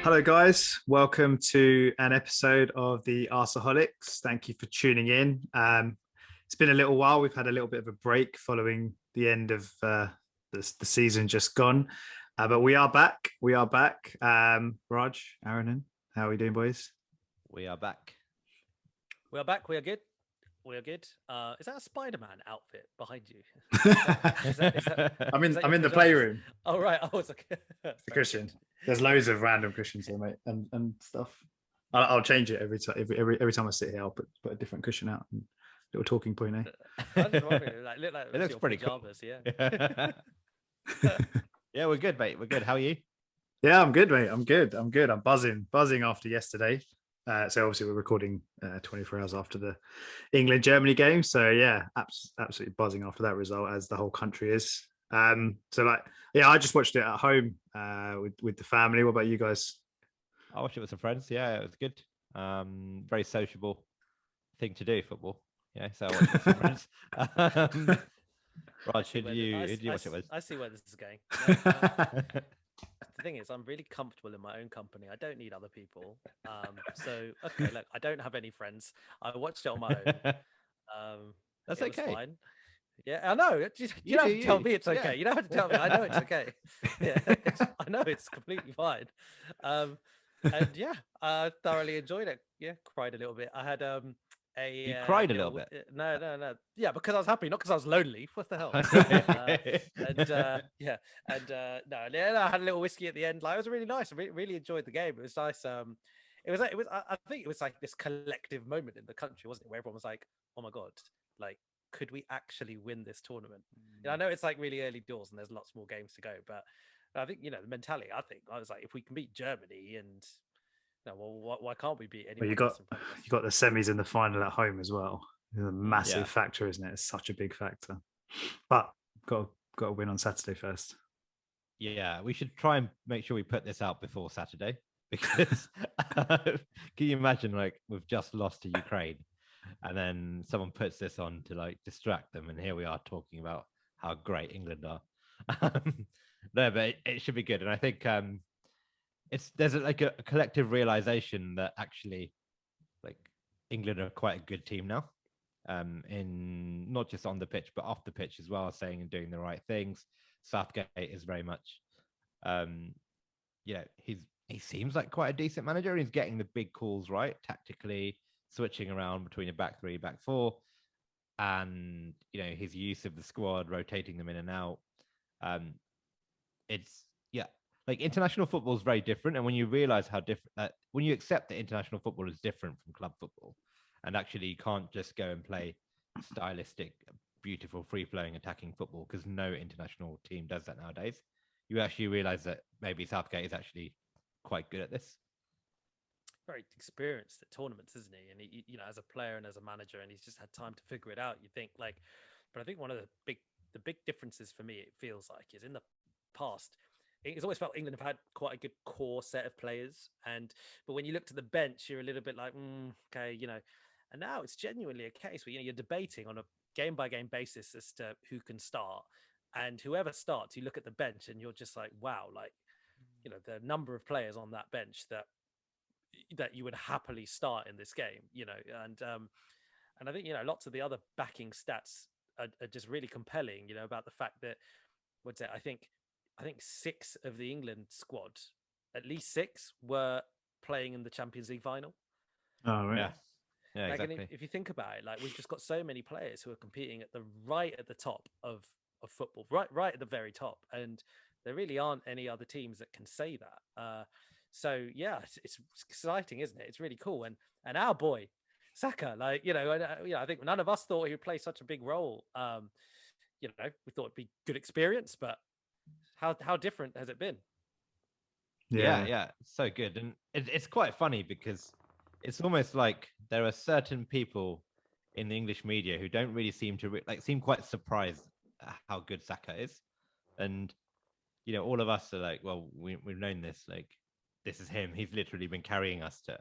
Hello, guys. Welcome to an episode of the Arsaholics. Thank you for tuning in. It's been a little while. We've had a little bit of a break following the end of the season just gone. But we are back. We are back. Raj, Aaron, how are we doing, boys? We are back. We are back. We are good. We are good. Is that a Spider-Man outfit behind you? I'm in the playroom. Oh, right. Oh, it's okay. The cushion. There's loads of random cushions here, mate, and stuff. I'll change it every time I sit here. I'll put a different cushion out. And little talking point, eh? I was just wondering, it looks pretty pajamas, cool. Yeah. Yeah, we're good, mate. We're good. How are you? Yeah, I'm good, mate. I'm good. I'm buzzing after yesterday. So obviously we're recording 24 hours after the England-Germany game. So yeah, absolutely buzzing after that result, as the whole country is. I just watched it at home with the family. What about you guys? I watched it with some friends. Yeah, it was good. Very sociable thing to do, football. Yeah, so I watched it with some friends. Raj, who did you watch it with? I see where this is going. The thing is, I'm really comfortable in my own company. I don't need other people. Okay, look, I don't have any friends. I watched it on my own. That's okay. Fine. Yeah, I know. You don't have to tell me it's okay. Yeah. You don't have to tell me. I know it's okay. Yeah, I know it's completely fine. I thoroughly enjoyed it. Yeah, cried a little bit. I had You cried a little bit. No. Yeah, because I was happy, not because I was lonely. What the hell? I had a little whiskey at the end. Like, it was really nice. I really enjoyed the game. It was nice. I think it was like this collective moment in the country, wasn't it, where everyone was like, "Oh my god, like, could we actually win this tournament?" I know it's like really early doors and there's lots more games to go, but I think, the mentality. I was like, if we can beat Germany and. No, well, why can't we beat anyone? Well, you got the semis and the final at home as well. It's a massive factor, isn't it? It's such a big factor. But got to win on Saturday first. Yeah, we should try and make sure we put this out before Saturday, because can you imagine, like, we've just lost to Ukraine and then someone puts this on to like distract them, and here we are talking about how great England are. No, but it should be good, and I think there's a collective realization that actually, like, England are quite a good team now, in not just on the pitch but off the pitch as well, saying and doing the right things. Southgate is very much, he seems like quite a decent manager, and he's getting the big calls right tactically, switching around between a back three, back four, and his use of the squad, rotating them in and out. Like, international football is very different, and when you realize how different when you accept that international football is different from club football, and actually you can't just go and play stylistic, beautiful, free-flowing, attacking football, because no international team does that nowadays, you actually realize that maybe Southgate is actually quite good at this. Very experienced at tournaments, isn't he? And he, as a player and as a manager, and he's just had time to figure it out. You think, like, but I think one of the big differences for me, it feels like, is in the past. It's always felt England have had quite a good core set of players, but when you look to the bench, you're a little bit like, okay, And now it's genuinely a case where you're debating on a game by game basis as to who can start, and whoever starts, you look at the bench and you're just like, wow, like, the number of players on that bench that you would happily start in this game, and I think lots of the other backing stats are just really compelling, about the fact that I think 6 of the England squad, at least 6, were playing in the Champions League final. Oh, right. Yeah, like, exactly. And if you think about it, like, we've just got so many players who are competing at the top of football, right at the very top, and there really aren't any other teams that can say that. So yeah, it's exciting, isn't it? It's really cool, and our boy Saka, like, I think none of us thought he would play such a big role. We thought it'd be good experience, but how different has it been? Yeah, so good. And it's quite funny, because it's almost like there are certain people in the English media who don't really seem to seem quite surprised at how good Saka is. And all of us are like, well, we've known this, like, this is him. He's literally been carrying us to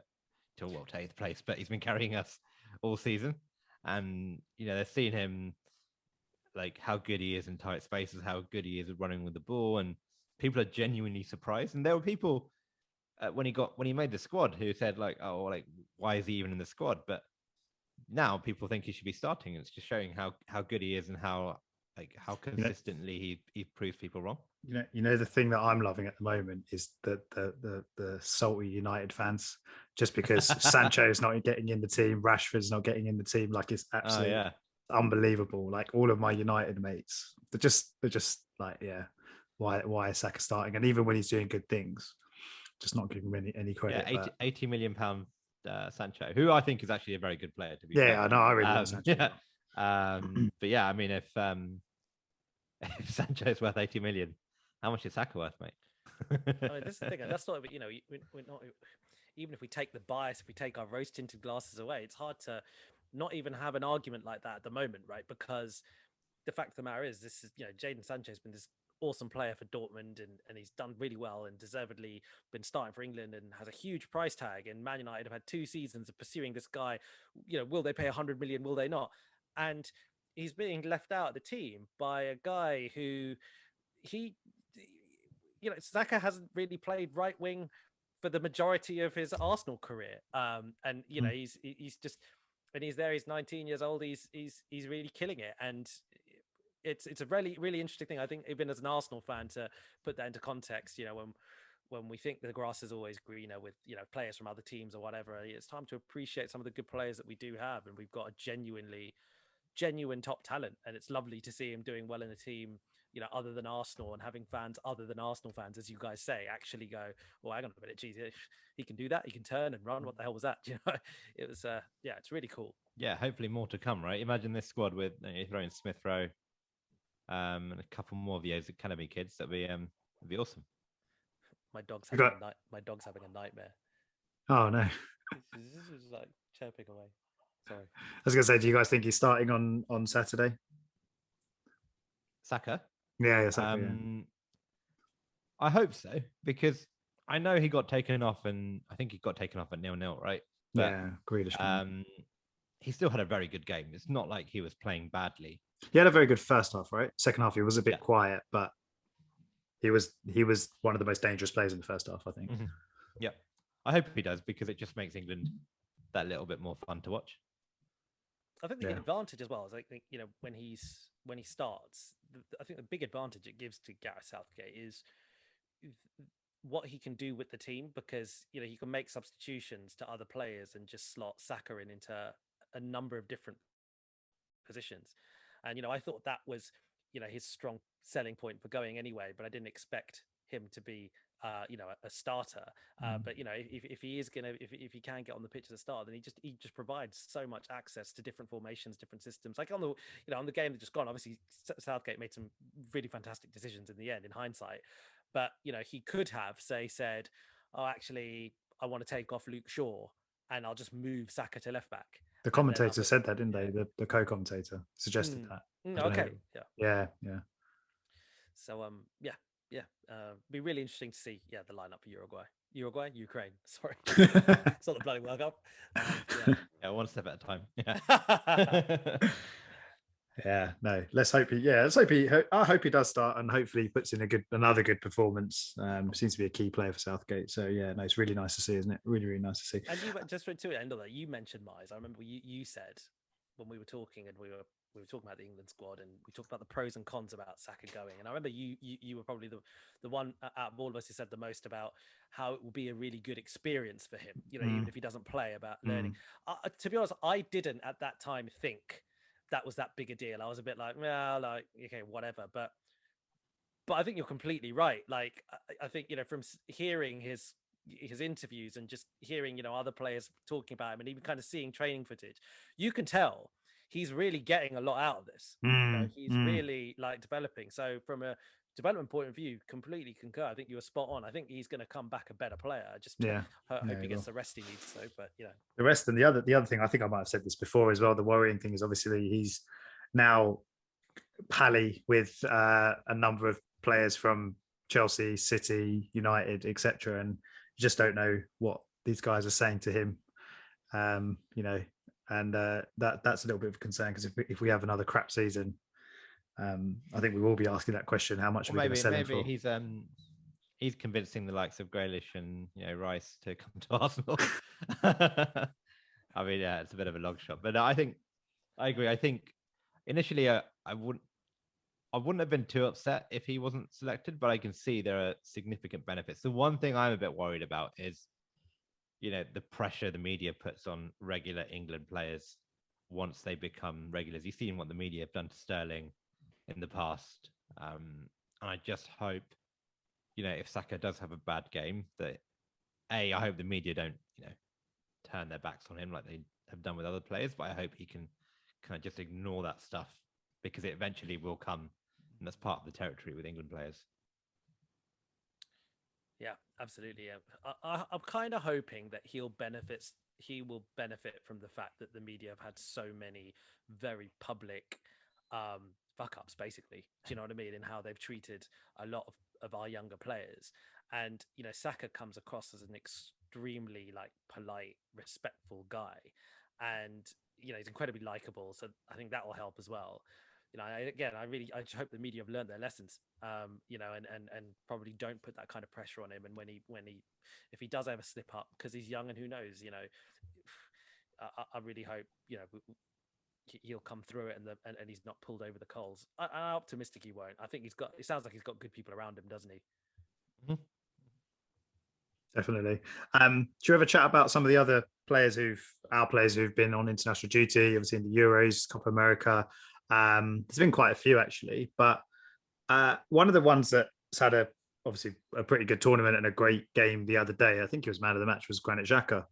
8th place, but he's been carrying us all season. And they've seen him, like, how good he is in tight spaces, how good he is at running with the ball, and people are genuinely surprised. And there were people when he made the squad, who said like, oh, like why is he even in the squad? But now people think he should be starting. It's just showing how good he is and how consistently he proves people wrong. You know the thing that I'm loving at the moment is the salty United fans, just because Sancho's not getting in the team, Rashford's not getting in the team, like it's absolutely unbelievable. Like all of my United mates, they're just like, yeah, why is Saka starting? And even when he's doing good things, just not giving him any credit. Yeah, 80 million pound Sancho, who I think is actually a very good player, to be fair. I know, I really like Sancho. Yeah. But yeah, I mean, if Sancho is worth 80 million, how much is Saka worth, mate? I mean, this is the thing. That's not, we're not. Even if we take the bias, if we take our rose-tinted glasses away, it's hard to not even have an argument like that at the moment, right? Because the fact of the matter is, this is, Jadon Sancho's been this awesome player for Dortmund, and he's done really well and deservedly been starting for England and has a huge price tag. And Man United have had 2 seasons of pursuing this guy. Will they pay 100 million? Will they not? And he's being left out of the team by a guy who Saka hasn't really played right wing for the majority of his Arsenal career. He's just, and he's there. He's 19 years old. He's really killing it. And it's a really, really interesting thing, I think, even as an Arsenal fan, to put that into context. When we think the grass is always greener with players from other teams or whatever, it's time to appreciate some of the good players that we do have, and we've got a genuine top talent, and it's lovely to see him doing well in a team other than Arsenal, and having fans other than Arsenal fans, as you guys say, actually go, well, hang on a minute, geez, he can do that, he can turn and run, what the hell was that? It was it's really cool. Yeah, hopefully more to come, right? Imagine this squad with throwing Smith Rowe and a couple more of those academy kids. That'd be awesome. My dog's having a nightmare. Oh no. This is like chirping away. Sorry. I was gonna say, do you guys think he's starting on Saturday? Saka? Yeah, Saka. Yeah. I hope so, because I know he got taken off, and I think he got taken off at 0-0, right? But, yeah, Grealish. He still had a very good game. It's not like he was playing badly. He had a very good first half, right? Second half, he was a bit quiet, but he was one of the most dangerous players in the first half, I think. Mm-hmm. Yeah, I hope he does, because it just makes England that little bit more fun to watch. I think the advantage as well is, I think, when he starts, I think the big advantage it gives to Gareth Southgate is what he can do with the team, because he can make substitutions to other players and just slot Saka into a number of different positions. And I thought that was his strong selling point for going anyway, but I didn't expect him to be a starter. But if he is if he can get on the pitch as a starter, then he just provides so much access to different formations, different systems. Like on the game that just gone, obviously Southgate made some really fantastic decisions in the end, in hindsight. But he could have said, "Oh, actually, I want to take off Luke Shaw, and I'll just move Saka to left back." The commentator said that, didn't they? The co-commentator suggested that. Okay. Yeah. So be really interesting to see the lineup for Ukraine. Sorry, it's not the bloody World Cup. One step at a time. Yeah, no. Let's hope I hope he does start, and hopefully he puts in another good performance. Seems to be a key player for Southgate. So yeah, no, it's really nice to see, isn't it? Really, really nice to see. And just to end on that, you mentioned Mize. I remember you said when we were talking, and we were talking about the England squad, and we talked about the pros and cons about Saka going. And I remember you were probably the one out of all of us who said the most about how it will be a really good experience for him, even if he doesn't play, about learning. To be honest, I didn't at that time think that was that big a deal. I was a bit like, well, like, okay, whatever. But I think you're completely right. Like, I think, from hearing his interviews and just hearing, other players talking about him, and even kind of seeing training footage, you can tell he's really getting a lot out of this. He's really like developing. So from a development point of view, completely concur. I think you were spot on. I think he's going to come back a better player. I just hope he gets the rest he needs. So, but the rest, and the other thing, I think I might have said this before as well. The worrying thing is obviously he's now pally with a number of players from Chelsea, City, United, etc., and you just don't know what these guys are saying to him. And that's a little bit of a concern, because if we have another crap season, I think we will be asking that question: how much are we going to sell him for? Maybe he's convincing the likes of Grealish and Rice to come to Arsenal. I mean, yeah, it's a bit of a long shot, but I agree. I think initially I wouldn't have been too upset if he wasn't selected, but I can see there are significant benefits. The one thing I'm a bit worried about is, the pressure the media puts on regular England players once they become regulars. You've seen what the media have done to Sterling in the past. And I just hope, if Saka does have a bad game, that I hope the media don't, turn their backs on him like they have done with other players, but I hope he can kind of just ignore that stuff, because it eventually will come, and that's part of the territory with England players. Yeah, absolutely. I'm kind of hoping that he will benefit from the fact that the media have had so many very public fuck ups, basically. Do you know what I mean? In how they've treated a lot of our younger players. And, Saka comes across as an extremely polite, respectful guy. And, he's incredibly likable. So I think that will help as well. I just hope the media have learned their lessons, and probably don't put that kind of pressure on him. And if he does ever slip up, because he's young and who knows, I really hope, he'll come through it and he's not pulled over the coals. I'm optimistic he won't. I think it sounds like he's got good people around him, doesn't he? Mm-hmm. Definitely. Do you ever chat about some of the other players our players who've been on international duty, obviously in the Euros, Copa America? There's been quite a few actually, but one of the ones that's had obviously a pretty good tournament and a great game the other day, I think he was man of the match, was Granit Xhaka.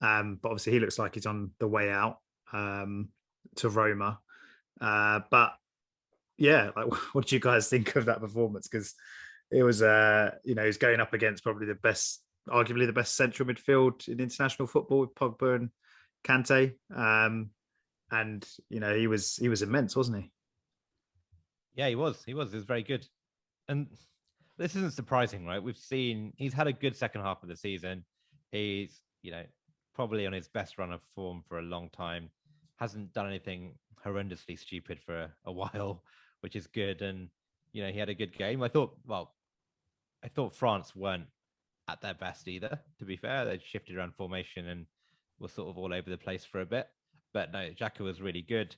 But obviously he looks like he's on the way out to Roma. But yeah, what do you guys think of that performance? Because it was, he's going up against probably arguably the best central midfield in international football with Pogba and Kante. And he was immense, wasn't he? Yeah, he was. He was very good. And this isn't surprising, right? He's had a good second half of the season. He's, probably on his best run of form for a long time. Hasn't done anything horrendously stupid for a while, which is good. And, he had a good game. I thought France weren't at their best either, to be fair. They shifted around formation and were sort of all over the place for a bit. But no, Xhaka was really good.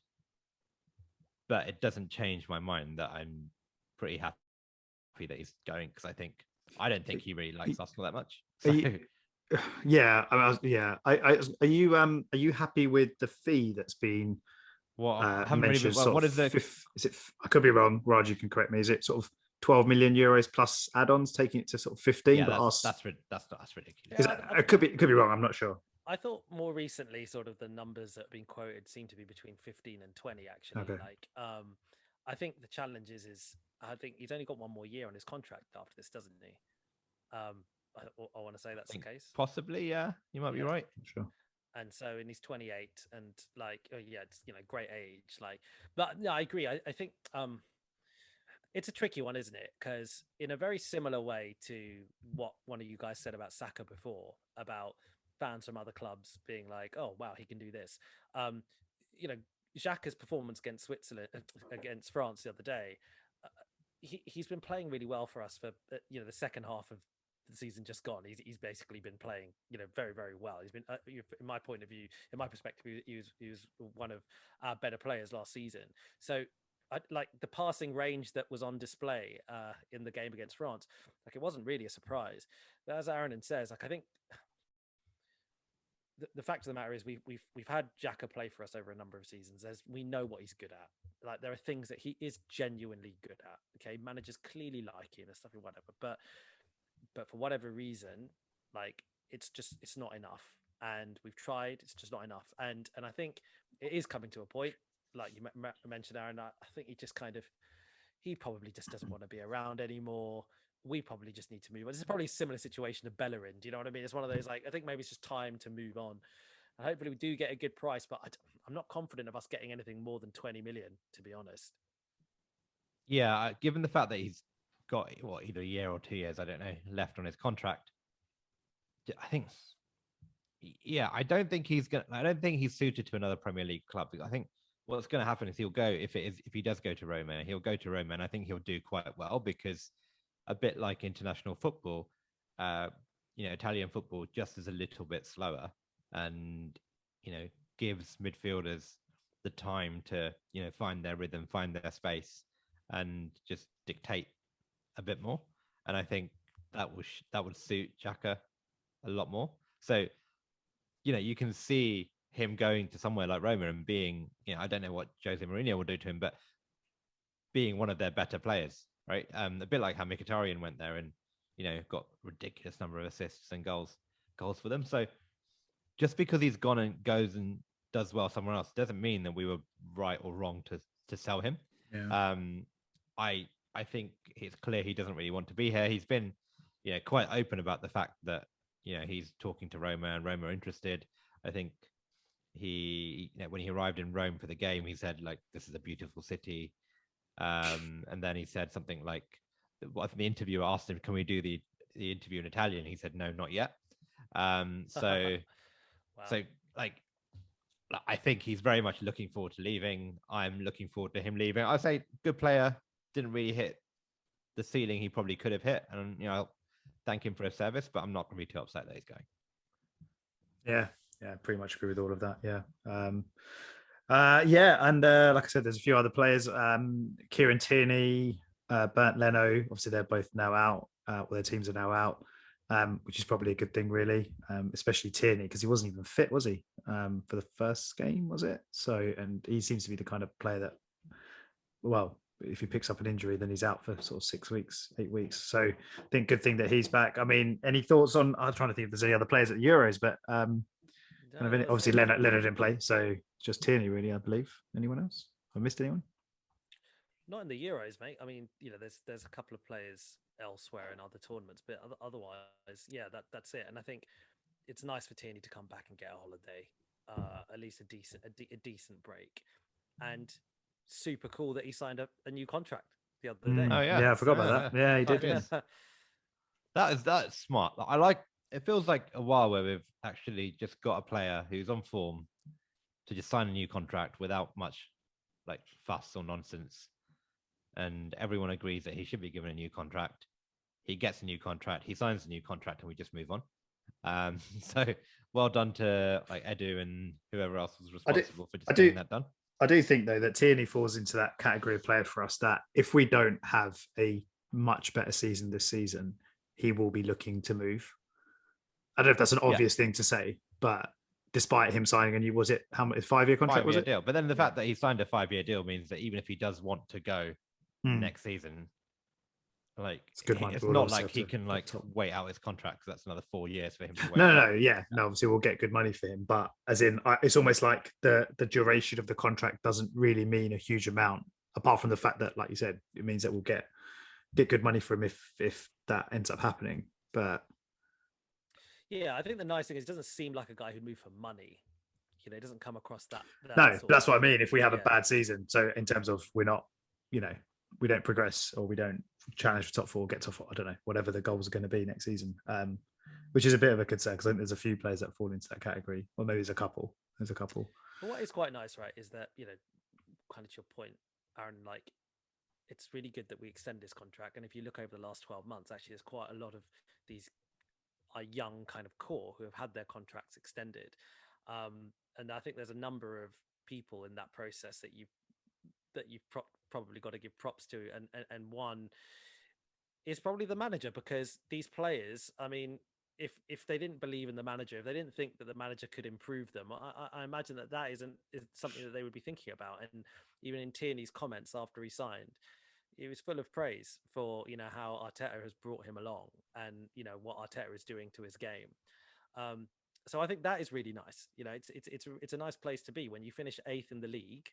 But it doesn't change my mind that I'm pretty happy that he's going, because I don't think he really likes Arsenal that much. So. Are you happy with the fee that's been mentioned? What is the? Is it? I could be wrong. Raj, you can correct me. Is it sort of 12 million euros plus add-ons, taking it to sort of 15? Yeah, that's ridiculous. I could be wrong. I'm not sure. I thought more recently, sort of the numbers that have been quoted seem to be between 15 and 20. Actually, okay. I think the challenge is I think he's only got one more year on his contract after this, doesn't he? I want to say that's the case. Possibly, yeah. You might be right. Sure. And so, and he's 28, and it's great age. But no, I agree. I think it's a tricky one, isn't it? Because in a very similar way to what one of you guys said about Saka before, about fans from other clubs being like, "Oh, wow, he can do this." Xhaka's performance against France the other day, he's been playing really well for us for the second half of the season just gone. He's basically been playing very, very well. He's been in my point of view, in my perspective, he was one of our better players last season. So like the passing range that was on display in the game against France, it wasn't really a surprise. But as Aaron says, I think the fact of the matter is we've had Xhaka play for us over a number of seasons. We know what he's good at. There are things that he is genuinely good at. Okay, managers clearly like him and stuff and whatever, but for whatever reason, it's not enough. And we've tried, it's just not enough. And I think it is coming to a point, like you mentioned, Aaron. I think he probably just doesn't want to be around anymore. We probably just need to move on. This is probably a similar situation to Bellerin. Do you know what I mean? It's one of those, I think maybe it's just time to move on. And hopefully we do get a good price, but I'm not confident of us getting anything more than 20 million, to be honest. Yeah, given the fact that he's got either a year or 2 years, I don't know, left on his contract. I think, I don't think he's suited to another Premier League club. I think what's going to happen is he'll go, if he does go to Roma, he'll go to Roma, and I think he'll do quite well, because a bit like international football, Italian football just is a little bit slower and, gives midfielders the time to, find their rhythm, find their space and just dictate a bit more. And I think that would suit Xhaka a lot more. So, you can see him going to somewhere like Roma and being, I don't know what Jose Mourinho will do to him, but being one of their better players, right? A bit like how Mkhitaryan went there and, got ridiculous number of assists and goals for them. So just because he's gone and goes and does well somewhere else doesn't mean that we were right or wrong to sell him. Yeah. I think it's clear he doesn't really want to be here. He's been, quite open about the fact that, he's talking to Roma and Roma are interested. I think he, when he arrived in Rome for the game, he said like, "This is a beautiful city." And then he said something like, I think the interviewer asked him, "Can we do the interview in Italian?" He said, "No, not yet." So Wow. like, I think he's very much looking forward to leaving. I'm looking forward to him leaving. I say good player, didn't really hit the ceiling he probably could have hit, and I'll thank him for his service, but I'm not going to be too upset that he's going. Yeah, pretty much agree with all of that. Yeah. And like I said, there's a few other players. Kieran Tierney, Bernd Leno, obviously they're both now out. Their teams are now out, which is probably a good thing, really, especially Tierney, because he wasn't even fit, was he, for the first game, was it? So, and he seems to be the kind of player that, well, if he picks up an injury, then he's out for sort of 6 weeks, 8 weeks. So I think good thing that he's back. I mean, any thoughts on, I'm trying to think if there's any other players at the Euros, but obviously Leonard didn't play, so just Tierney, really, I believe. Anyone else? Have I missed anyone? Not in the Euros, mate. I mean, there's a couple of players elsewhere in other tournaments, but otherwise, yeah, that's it. And I think it's nice for Tierney to come back and get a holiday, at least a decent break, and super cool that he signed up a new contract the other day. Oh yeah, I forgot about that. Yeah, he did. Yeah. That's smart. I like. It feels like a while where we've actually just got a player who's on form to just sign a new contract without much like fuss or nonsense, and everyone agrees that he should be given a new contract. He gets a new contract, he signs a new contract, and we just move on. So well done to like Edu and whoever else was responsible for just getting that done. I do think though that Tierney falls into that category of player for us that if we don't have a much better season this season, he will be looking to move. I don't know if that's an obvious thing to say, but despite him signing a new, was it how much 5-year contract? 5-year deal. But then the fact that he signed a 5-year deal means that even if he does want to go next season, like it's not like he can like wait out his contract because that's another 4 years for him to wait. No, obviously we'll get good money for him, but as in it's almost like the duration of the contract doesn't really mean a huge amount, apart from the fact that, like you said, it means that we'll get good money for him if that ends up happening. But yeah, I think the nice thing is it doesn't seem like a guy who'd move for money. He doesn't come across that no, that's what I mean. If we have a bad season, so in terms of we're not, we don't progress or we don't challenge for top 4, get top 4, I don't know, whatever the goals are going to be next season, which is a bit of a concern because I think there's a few players that fall into that category, or maybe there's a couple. But what is quite nice, right, is that, kind of to your point, Aaron, like, it's really good that we extend this contract. And if you look over the last 12 months, actually, there's quite a lot of these young kind of core who have had their contracts extended. And I think there's a number of people in that process that you've probably got to give props to. And one is probably the manager, because these players, I mean, if they didn't believe in the manager, if they didn't think that the manager could improve them, I imagine that is something that they would be thinking about. And even in Tierney's comments after he signed, he was full of praise for, how Arteta has brought him along and, what Arteta is doing to his game. So I think that is really nice. It's a nice place to be when you finish 8th in the league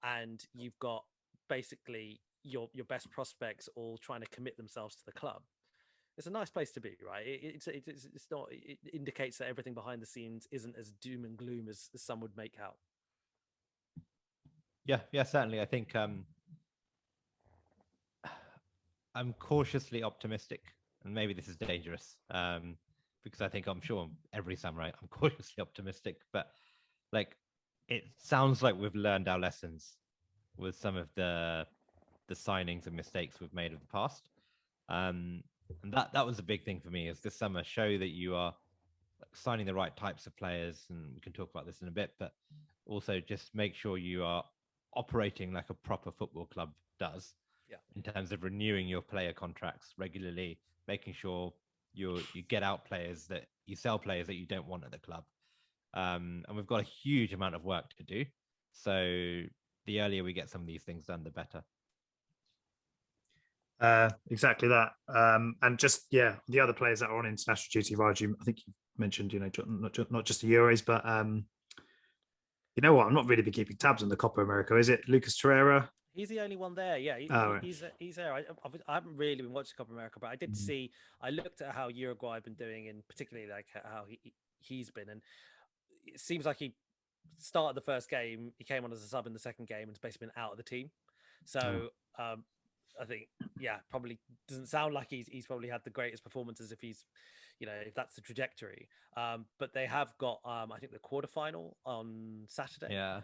and you've got basically your best prospects all trying to commit themselves to the club. It's a nice place to be, right? It's not. It indicates that everything behind the scenes isn't as doom and gloom as some would make out. Yeah, certainly. I think I'm cautiously optimistic, and maybe this is dangerous, because I'm sure every samurai I'm cautiously optimistic, but like it sounds like we've learned our lessons with some of the signings and mistakes we've made of the past. And that was a big thing for me, is this summer show that you are signing the right types of players, and we can talk about this in a bit, but also just make sure you are operating like a proper football club does, in terms of renewing your player contracts regularly, making sure you get out players, that you sell players that you don't want at the club. And we've got a huge amount of work to do. So the earlier we get some of these things done, the better. Exactly that. And just the other players that are on international duty, Raj, I think you mentioned, not just the Euros, but you know what? I'm not really been keeping tabs on the Copa America. Is it Lucas Torreira? He's the only one there. Yeah, he's there. I haven't really been watching Copa America, but I did see. I looked at how Uruguay have been doing, and particularly like how he's been, and it seems like he started the first game. He came on as a sub in the second game, and has basically been out of the team. So I think, probably doesn't sound like he's probably had the greatest performances if he's, if that's the trajectory. But they have got, I think, the quarterfinal on Saturday. Yeah.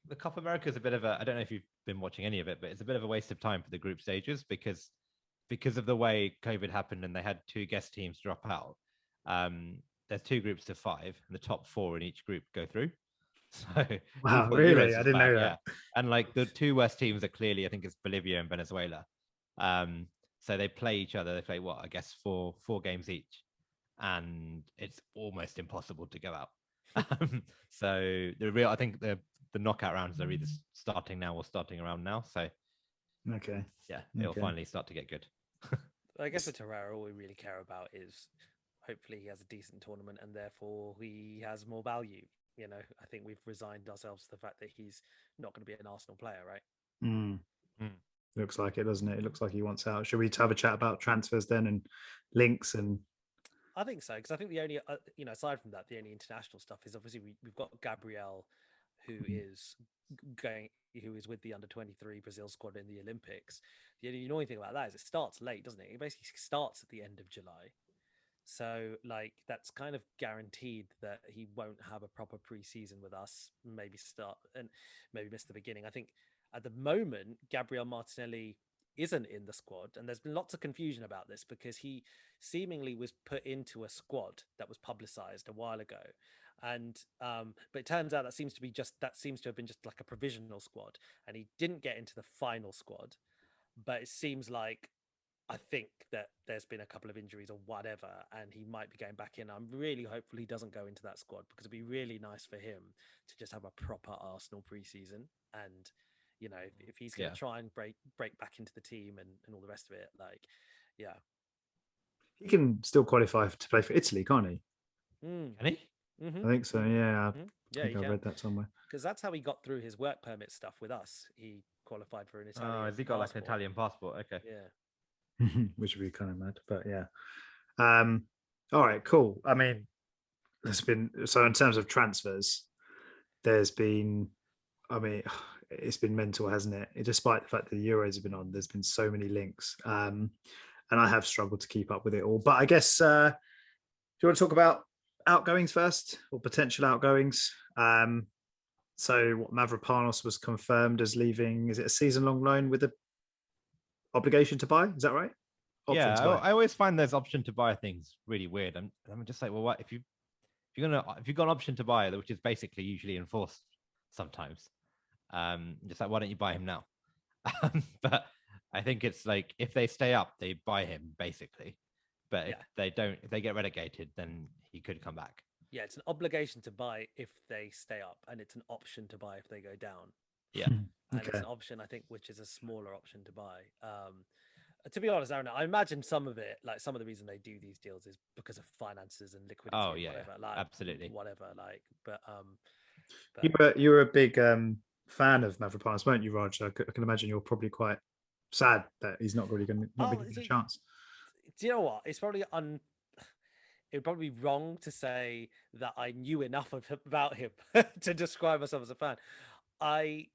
The Copa America is a bit of a, I don't know if you've been watching any of it, but it's a bit of a waste of time for the group stages because of the way COVID happened and they had 2 guest teams drop out. There's 2 groups of 5, and the top 4 in each group go through. So wow, really? I didn't know that. Yeah. And like the 2 worst teams are clearly, I think it's Bolivia and Venezuela. So they play each other. They play I guess 4 games each, and it's almost impossible to go out. So I think the knockout rounds are either starting now or starting around now. So it'll finally start to get good. I guess with Torreira, all we really care about is hopefully he has a decent tournament and therefore he has more value. I think we've resigned ourselves to the fact that he's not going to be an Arsenal player, right? Looks like it, doesn't it? It looks like he wants out. Should we have a chat about transfers then and links? And I think so, because I think the only, aside from that, the only international stuff is obviously we've got Gabriel, who is with the under-23 Brazil squad in the Olympics. The only annoying thing about that is it starts late, doesn't it? It basically starts at the end of July. So, that's kind of guaranteed that he won't have a proper pre-season with us, maybe start and maybe miss the beginning. I think at the moment, Gabriel Martinelli isn't in the squad, and there's been lots of confusion about this because he seemingly was put into a squad that was publicized a while ago. And but it turns out that seems to have been just like a provisional squad, and he didn't get into the final squad. But it seems like, I think that there's been a couple of injuries or whatever, and he might be going back in. I'm really hopeful he doesn't go into that squad, because it'd be really nice for him to just have a proper Arsenal preseason. And if he's going to try and break back into the team and all the rest of it, he can still qualify to play for Italy, can't he? Can he? I think so. Yeah, I think I read that somewhere. Because that's how he got through his work permit stuff with us. He qualified for an Italian. Oh, has he got like an Italian passport? Okay. Yeah. Which would be kind of mad, but yeah. All right, cool. I mean, there's been, so in terms of transfers, there's been, I mean, it's been mental, hasn't it? Despite the fact that the Euros have been on, there's been so many links, and I have struggled to keep up with it all. But I guess, do you want to talk about outgoings first, or potential outgoings? So Mavropanos was confirmed as leaving. Is it a season-long loan with the obligation to buy? Is that right? I always find there's option to buy things really weird. I'm just like, well, what if you've got an option to buy, which is basically usually enforced sometimes, just like, why don't you buy him now? But I think it's like, if they stay up, they buy him basically. But if they don't, if they get relegated, then he could come back. Yeah, it's an obligation to buy if they stay up, and it's an option to buy if they go down. Yeah. And it's an option, I think, which is a smaller option to buy. To be honest, Aaron, I imagine some of it, like some of the reason they do these deals is because of finances and liquidity. Oh yeah, whatever, like, absolutely. Whatever, like, but you were a big fan of Mavropanos, weren't you, Raj? I can imagine you're probably quite sad that he's not really going to give a chance. Do you know what? It's probably it would probably be wrong to say that I knew enough about him to describe myself as a fan. I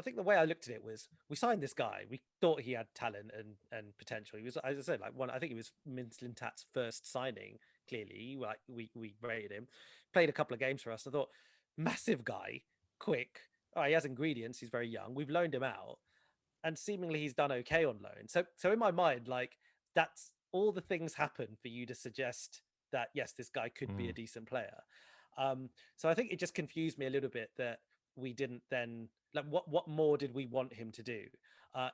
think the way I looked at it was, we signed this guy. We thought he had talent and potential. He was, as I said, like I think he was Mislintat's first signing. Clearly, like we rated him. Played a couple of games for us. I thought, massive guy, quick. Oh, he has ingredients. He's very young. We've loaned him out, and seemingly he's done okay on loan. So in my mind, like that's all the things happen for you to suggest that yes, this guy could be a decent player. So I think it just confused me a little bit that we didn't then like what more did we want him to do?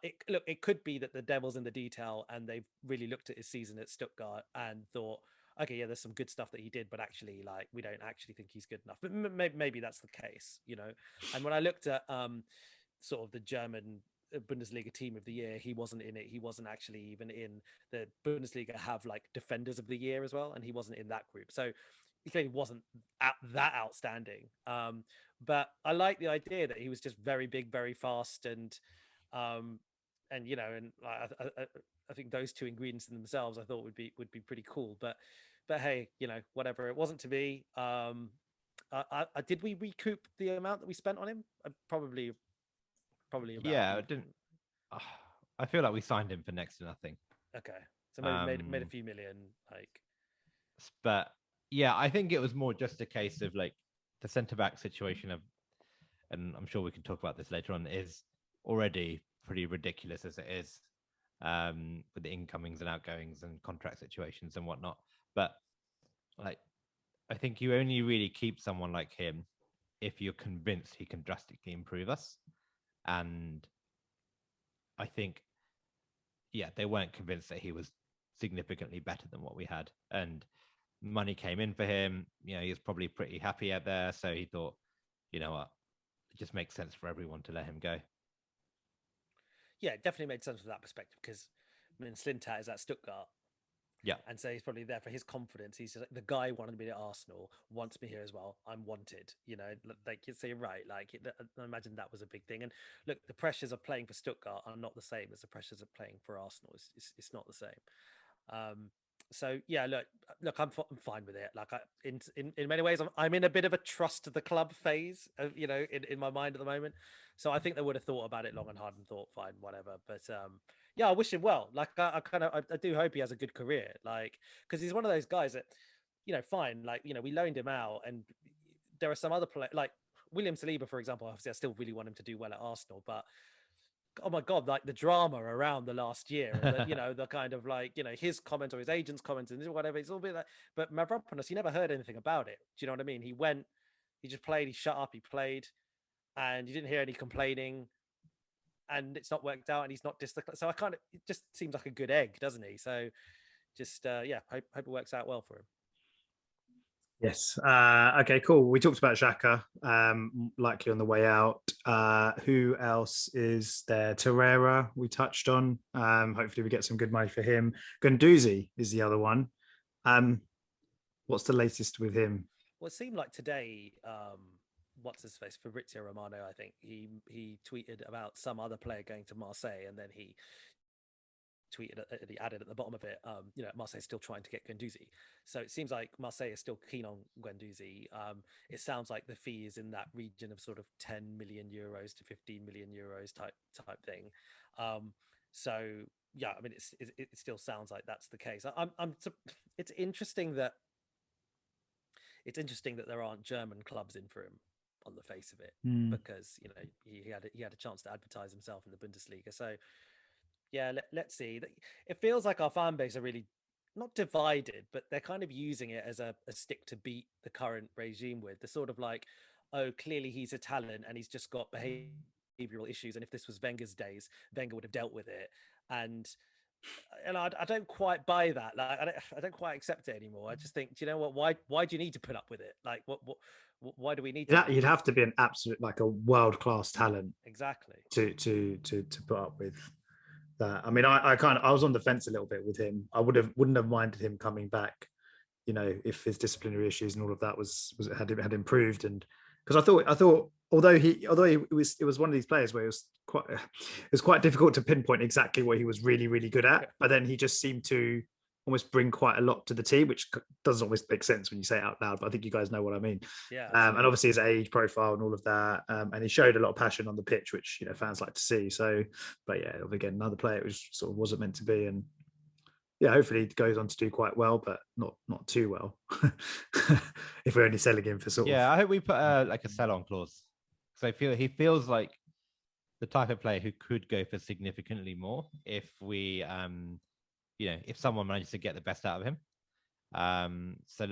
It could be that the devil's in the detail and they've really looked at his season at Stuttgart and thought, okay, yeah, there's some good stuff that he did, but actually, like, we don't actually think he's good enough. But maybe that's the case, you know. And when I looked at sort of the German Bundesliga team of the year, he wasn't in it. He wasn't actually even in the Bundesliga have like defenders of the year as well, and he wasn't in that group. So he clearly wasn't that outstanding. But I like the idea that he was just very big, very fast, and you know, and I think those two ingredients in themselves I thought would be pretty cool. But hey, you know, whatever. It wasn't to be. Did we recoup the amount that we spent on him? Probably about. Yeah, it didn't. I feel like we signed him for next to nothing. Okay, so maybe made a few million, like. But yeah, I think it was more just a case of like the centre back situation of, and I'm sure we can talk about this later on, is already pretty ridiculous as it is, with the incomings and outgoings and contract situations and whatnot. But like, I think you only really keep someone like him if you're convinced he can drastically improve us. And I think, yeah, they weren't convinced that he was significantly better than what we had. And money came in for him. You know, he was probably pretty happy out there. So he thought, you know what, it just makes sense for everyone to let him go. Yeah, it definitely made sense from that perspective because, I mean, Slintat is at Stuttgart. Yeah. And so he's probably there for his confidence. He's like, the guy wanted me at Arsenal, wants me here as well. I'm wanted, you know, like you say, right. Like, I imagine that was a big thing. And look, the pressures of playing for Stuttgart are not the same as the pressures of playing for Arsenal. It's not the same. So yeah, look, I'm fine with it. Like in many ways, I'm in a bit of a trust the club phase, you know, in my mind at the moment. So I think they would have thought about it long and hard and thought, fine, whatever. But yeah, I wish him well. Like I do hope he has a good career. Like because he's one of those guys that, you know, fine. Like you know, we loaned him out, and there are some other players like William Saliba, for example. Obviously, I still really want him to do well at Arsenal, but oh my god, like the drama around the last year, or the, you know, the kind of like, you know, his comments or his agent's comments and whatever, it's all a bit like, but Mavropanos, you never heard anything about it. Do you know what I mean? He went, he just played, he shut up, he played, and you didn't hear any complaining, and it's not worked out, and he's not so I kind of, it just seems like a good egg, doesn't he? So just yeah, hope it works out well for him. Yes. Okay, cool. We talked about Xhaka, likely on the way out. Who else is there? Torreira, we touched on. Hopefully we get some good money for him. Guendouzi is the other one. What's the latest with him? Well, it seemed like today, what's his face? Fabrizio Romano, I think he tweeted about some other player going to Marseille, and then he tweeted, he added at the bottom of it, you know, Marseille's still trying to get Guendouzi. So it seems like Marseille is still keen on Guendouzi. It sounds like the fee is in that region of sort of 10 million euros to 15 million euros type thing. So yeah, I mean, it still sounds like that's the case. It's interesting that there aren't German clubs in for him on the face of it, because you know he had a chance to advertise himself in the Bundesliga. So yeah, let's see. It feels like our fan base are really not divided, but they're kind of using it as a stick to beat the current regime with. They're sort of like, oh, clearly he's a talent and he's just got behavioral issues. And if this was Wenger's days, Wenger would have dealt with it. And I don't quite buy that. Like, I don't quite accept it anymore. I just think, do you know what? Why do you need to put up with it? Like, why do we need to? You'd have to be an absolute, like a world-class talent, exactly, to put up with that. I mean, I was on the fence a little bit with him. I wouldn't have minded him coming back, you know, if his disciplinary issues and all of that had improved. And because I thought although it was one of these players where it was quite difficult to pinpoint exactly what he was really, really good at, but then he just seemed to almost bring quite a lot to the team, which doesn't always make sense when you say it out loud, but I think you guys know what I mean. Yeah. And obviously his age profile and all of that, and he showed a lot of passion on the pitch, which, you know, fans like to see. So, but yeah, again, another player which sort of wasn't meant to be, and yeah, hopefully he goes on to do quite well, but not too well. If we're only selling him for sort of. Yeah, I hope we put like a sell-on clause, because he feels like the type of player who could go for significantly more if we, if someone manages to get the best out of him. So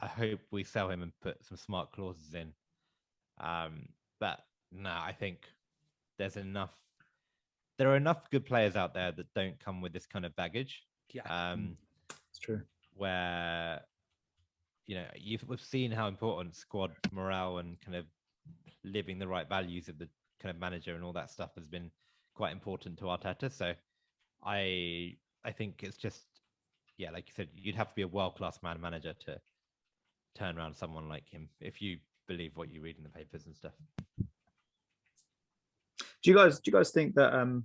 I hope we sell him and put some smart clauses in. But no, I think there are enough good players out there that don't come with this kind of baggage. Yeah, it's true. Where we've seen how important squad morale and kind of living the right values of the kind of manager and all that stuff has been quite important to Arteta. So I think it's just, like you said, you'd have to be a world-class manager to turn around someone like him if you believe what you read in the papers and stuff. Do you guys think that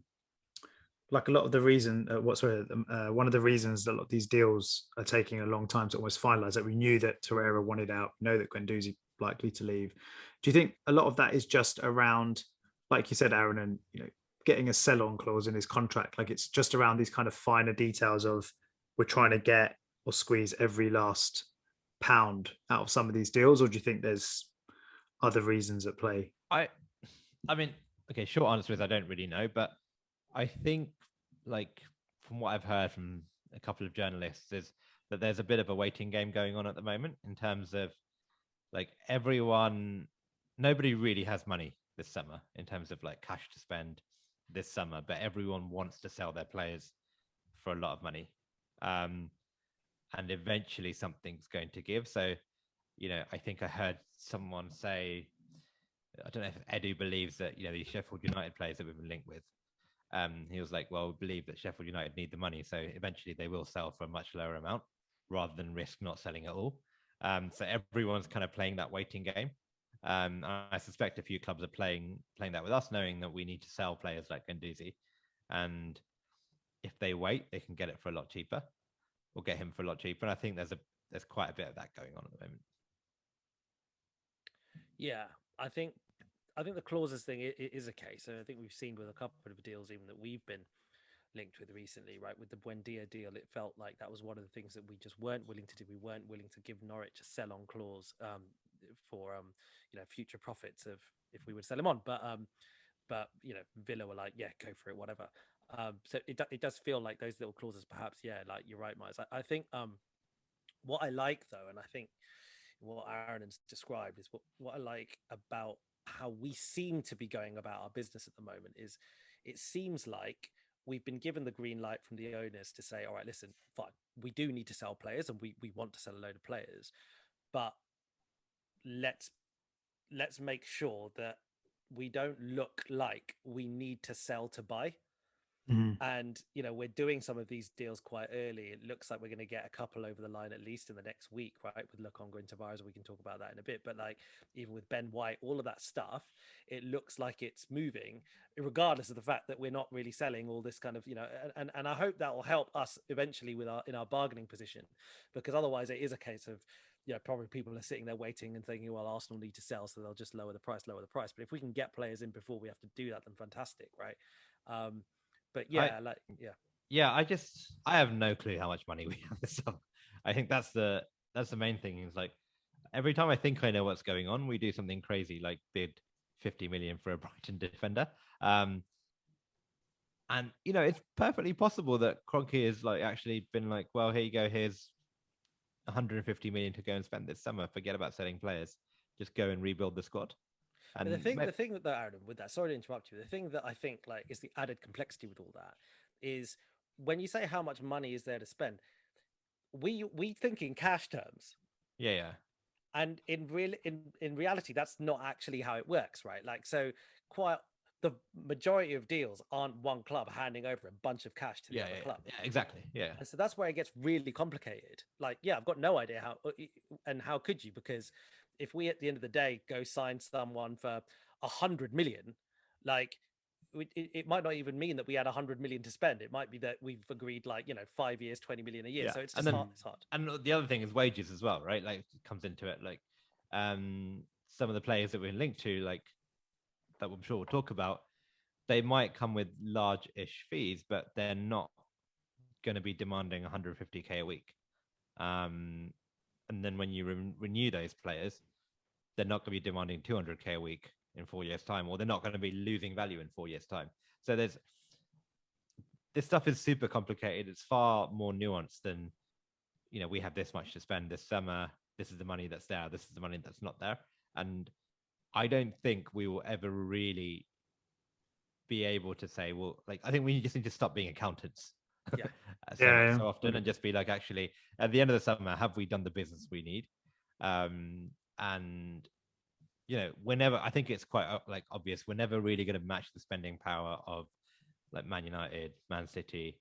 like a lot of the reason one of the reasons that a lot of these deals are taking a long time to almost finalize, that we knew that Torreira wanted out, know that Guendouzi likely to leave. Do you think a lot of that is just around, like you said, Aaron, and getting a sell-on clause in his contract? Like it's just around these kind of finer details of we're trying to get or squeeze every last pound out of some of these deals, or do you think there's other reasons at play? I mean, okay, short answer is I don't really know, but I think, like, from what I've heard from a couple of journalists, is that there's a bit of a waiting game going on at the moment in terms of, like, nobody really has money this summer in terms of like cash to spend this summer, but everyone wants to sell their players for a lot of money. And eventually something's going to give. So, I think I heard someone say, I don't know if Edu believes that, these Sheffield United players that we've been linked with, he was like, well, we believe that Sheffield United need the money, so eventually they will sell for a much lower amount rather than risk not selling at all. So everyone's kind of playing that waiting game. I suspect a few clubs are playing that with us, knowing that we need to sell players like Guendouzi, and if they wait, they can get it for a lot cheaper, or get him for a lot cheaper. And I think there's quite a bit of that going on at the moment. Yeah, I think the clauses thing is a case, and I think we've seen with a couple of deals even that we've been linked with recently, right? With the Buendia deal, it felt like that was one of the things that we just weren't willing to do. We weren't willing to give Norwich a sell-on clause for future profits of if we would sell him on. But Villa were like, yeah, go for it, whatever. So it does feel like those little clauses, perhaps, like you're right, Miles. I think what I like though, and I think what Aaron has described is what I like about how we seem to be going about our business at the moment is it seems like we've been given the green light from the owners to say, all right, listen, fine, we do need to sell players and we want to sell a load of players, but let's make sure that we don't look like we need to sell to buy. And we're doing some of these deals quite early. It looks like we're going to get a couple over the line at least in the next week, right? With Lokonga and Tavares, we can talk about that in a bit. But like even with Ben White, all of that stuff, it looks like it's moving, regardless of the fact that we're not really selling all this kind of and I hope that will help us eventually in our bargaining position, because otherwise it is a case of probably people are sitting there waiting and thinking, well, Arsenal need to sell, so they'll just lower the price. But if we can get players in before we have to do that, then fantastic, right? But I have no clue how much money we have this summer. I think that's the main thing. Is like every time I think I know what's going on, we do something crazy like bid 50 million for a Brighton defender. And it's perfectly possible that Kroenke has like actually been like, well, here you go, here's 150 million to go and spend this summer. Forget about selling players. Just go and rebuild the squad. And the thing that Aaron, with that, sorry to interrupt you. The thing that I think like is the added complexity with all that is when you say how much money is there to spend, we think in cash terms. Yeah. And in reality, that's not actually how it works, right? Like, so quite the majority of deals aren't one club handing over a bunch of cash to the other club. Yeah, exactly. Yeah. And so that's where it gets really complicated. Like, I've got no idea how could you? Because if we at the end of the day go sign someone for 100 million, like it might not even mean that we had 100 million to spend. It might be that we've agreed 5 years, 20 million a year. Yeah. So it's just hard. It's hard. And the other thing is wages as well, right? Like it comes into it. Like some of the players that we're linked to, like that I'm sure we'll talk about, they might come with large-ish fees, but they're not going to be demanding 150k a week. And then when you renew those players, they're not going to be demanding 200k a week in 4 years' time, or they're not going to be losing value in 4 years' time. So this stuff is super complicated. It's far more nuanced than, we have this much to spend this summer. This is the money that's there. This is the money that's not there. And I don't think we will ever really be able to say, well, like, I think we just need to stop being accountants so often, and just be like, actually, at the end of the summer, have we done the business we need? And whenever, I think it's quite like obvious, we're never really going to match the spending power of like Man United, Man City,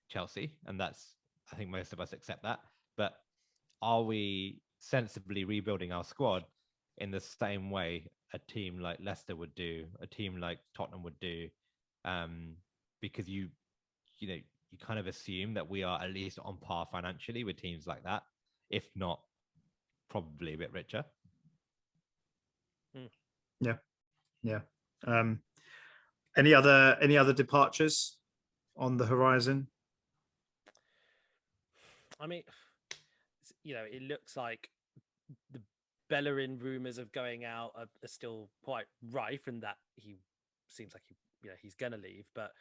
Chelsea, and that's, I think most of us accept that. But are we sensibly rebuilding our squad in the same way a team like Leicester would do, a team like Tottenham would do? Because you kind of assume that we are at least on par financially with teams like that, if not probably a bit richer. Yeah. Any other departures on the horizon? I mean, it looks like the Bellerin rumours of going out are still quite rife, and that he seems like he's going to leave. But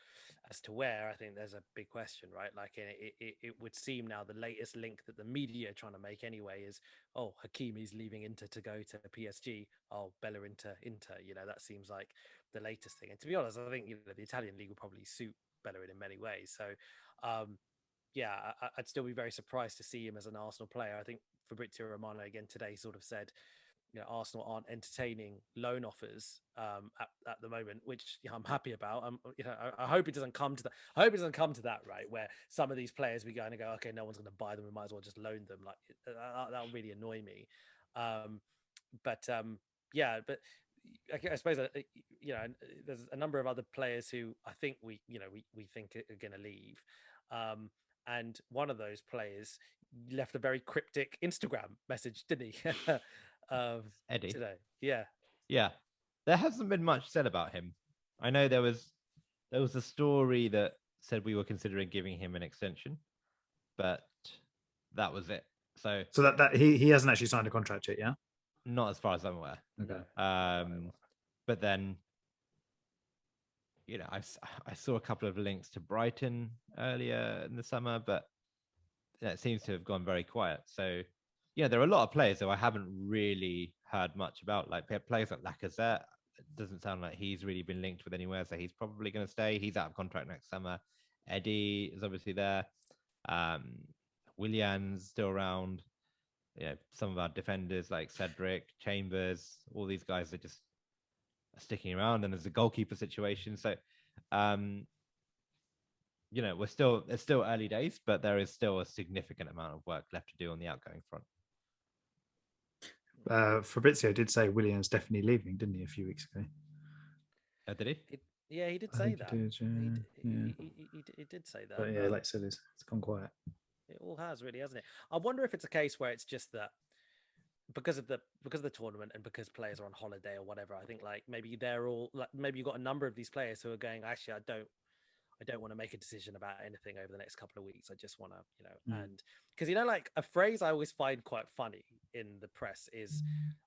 as to where, I think there's a big question, right? Like it would seem now the latest link that the media are trying to make anyway is, oh, Hakimi's leaving Inter to go to PSG. Oh, Bellerin to Inter. That seems like the latest thing. And to be honest, I think the Italian league will probably suit Bellerin in many ways. So, I'd still be very surprised to see him as an Arsenal player. I think Fabrizio Romano again today sort of said, Arsenal aren't entertaining loan offers at the moment, which I'm happy about. I hope it doesn't come to that. I hope it doesn't come to that, right? Where some of these players we go and go, okay, no one's going to buy them. We might as well just loan them. Like that'll really annoy me. But I suppose there's a number of other players who I think we think are going to leave. And one of those players left a very cryptic Instagram message, didn't he? Eddie today. Yeah. There hasn't been much said about him. I know there was a story that said we were considering giving him an extension, but that was it. So that he hasn't actually signed a contract yet, yeah? Not as far as I'm aware. Okay. But then I saw a couple of links to Brighton earlier in the summer, but it seems to have gone very quiet. So there are a lot of players who I haven't really heard much about, like players like Lacazette. It doesn't sound like he's really been linked with anywhere, so he's probably going to stay. He's out of contract next summer. Eddie is obviously there. Willian's still around. Some of our defenders like Cedric, Chambers, all these guys are just sticking around, and there's a goalkeeper situation. So, it's still early days, but there is still a significant amount of work left to do on the outgoing front. Fabrizio did say Willian's definitely leaving, didn't he, a few weeks ago? Did he? He did say that. He did say that. But like I said, it's gone quiet. It all has, really, hasn't it? I wonder if it's a case where it's just that because of the tournament and because players are on holiday or whatever. I think like maybe they're all like, maybe you've got a number of these players who are going, actually, I don't want to make a decision about anything over the next couple of weeks. I just want to, and because like a phrase I always find quite funny in the press is,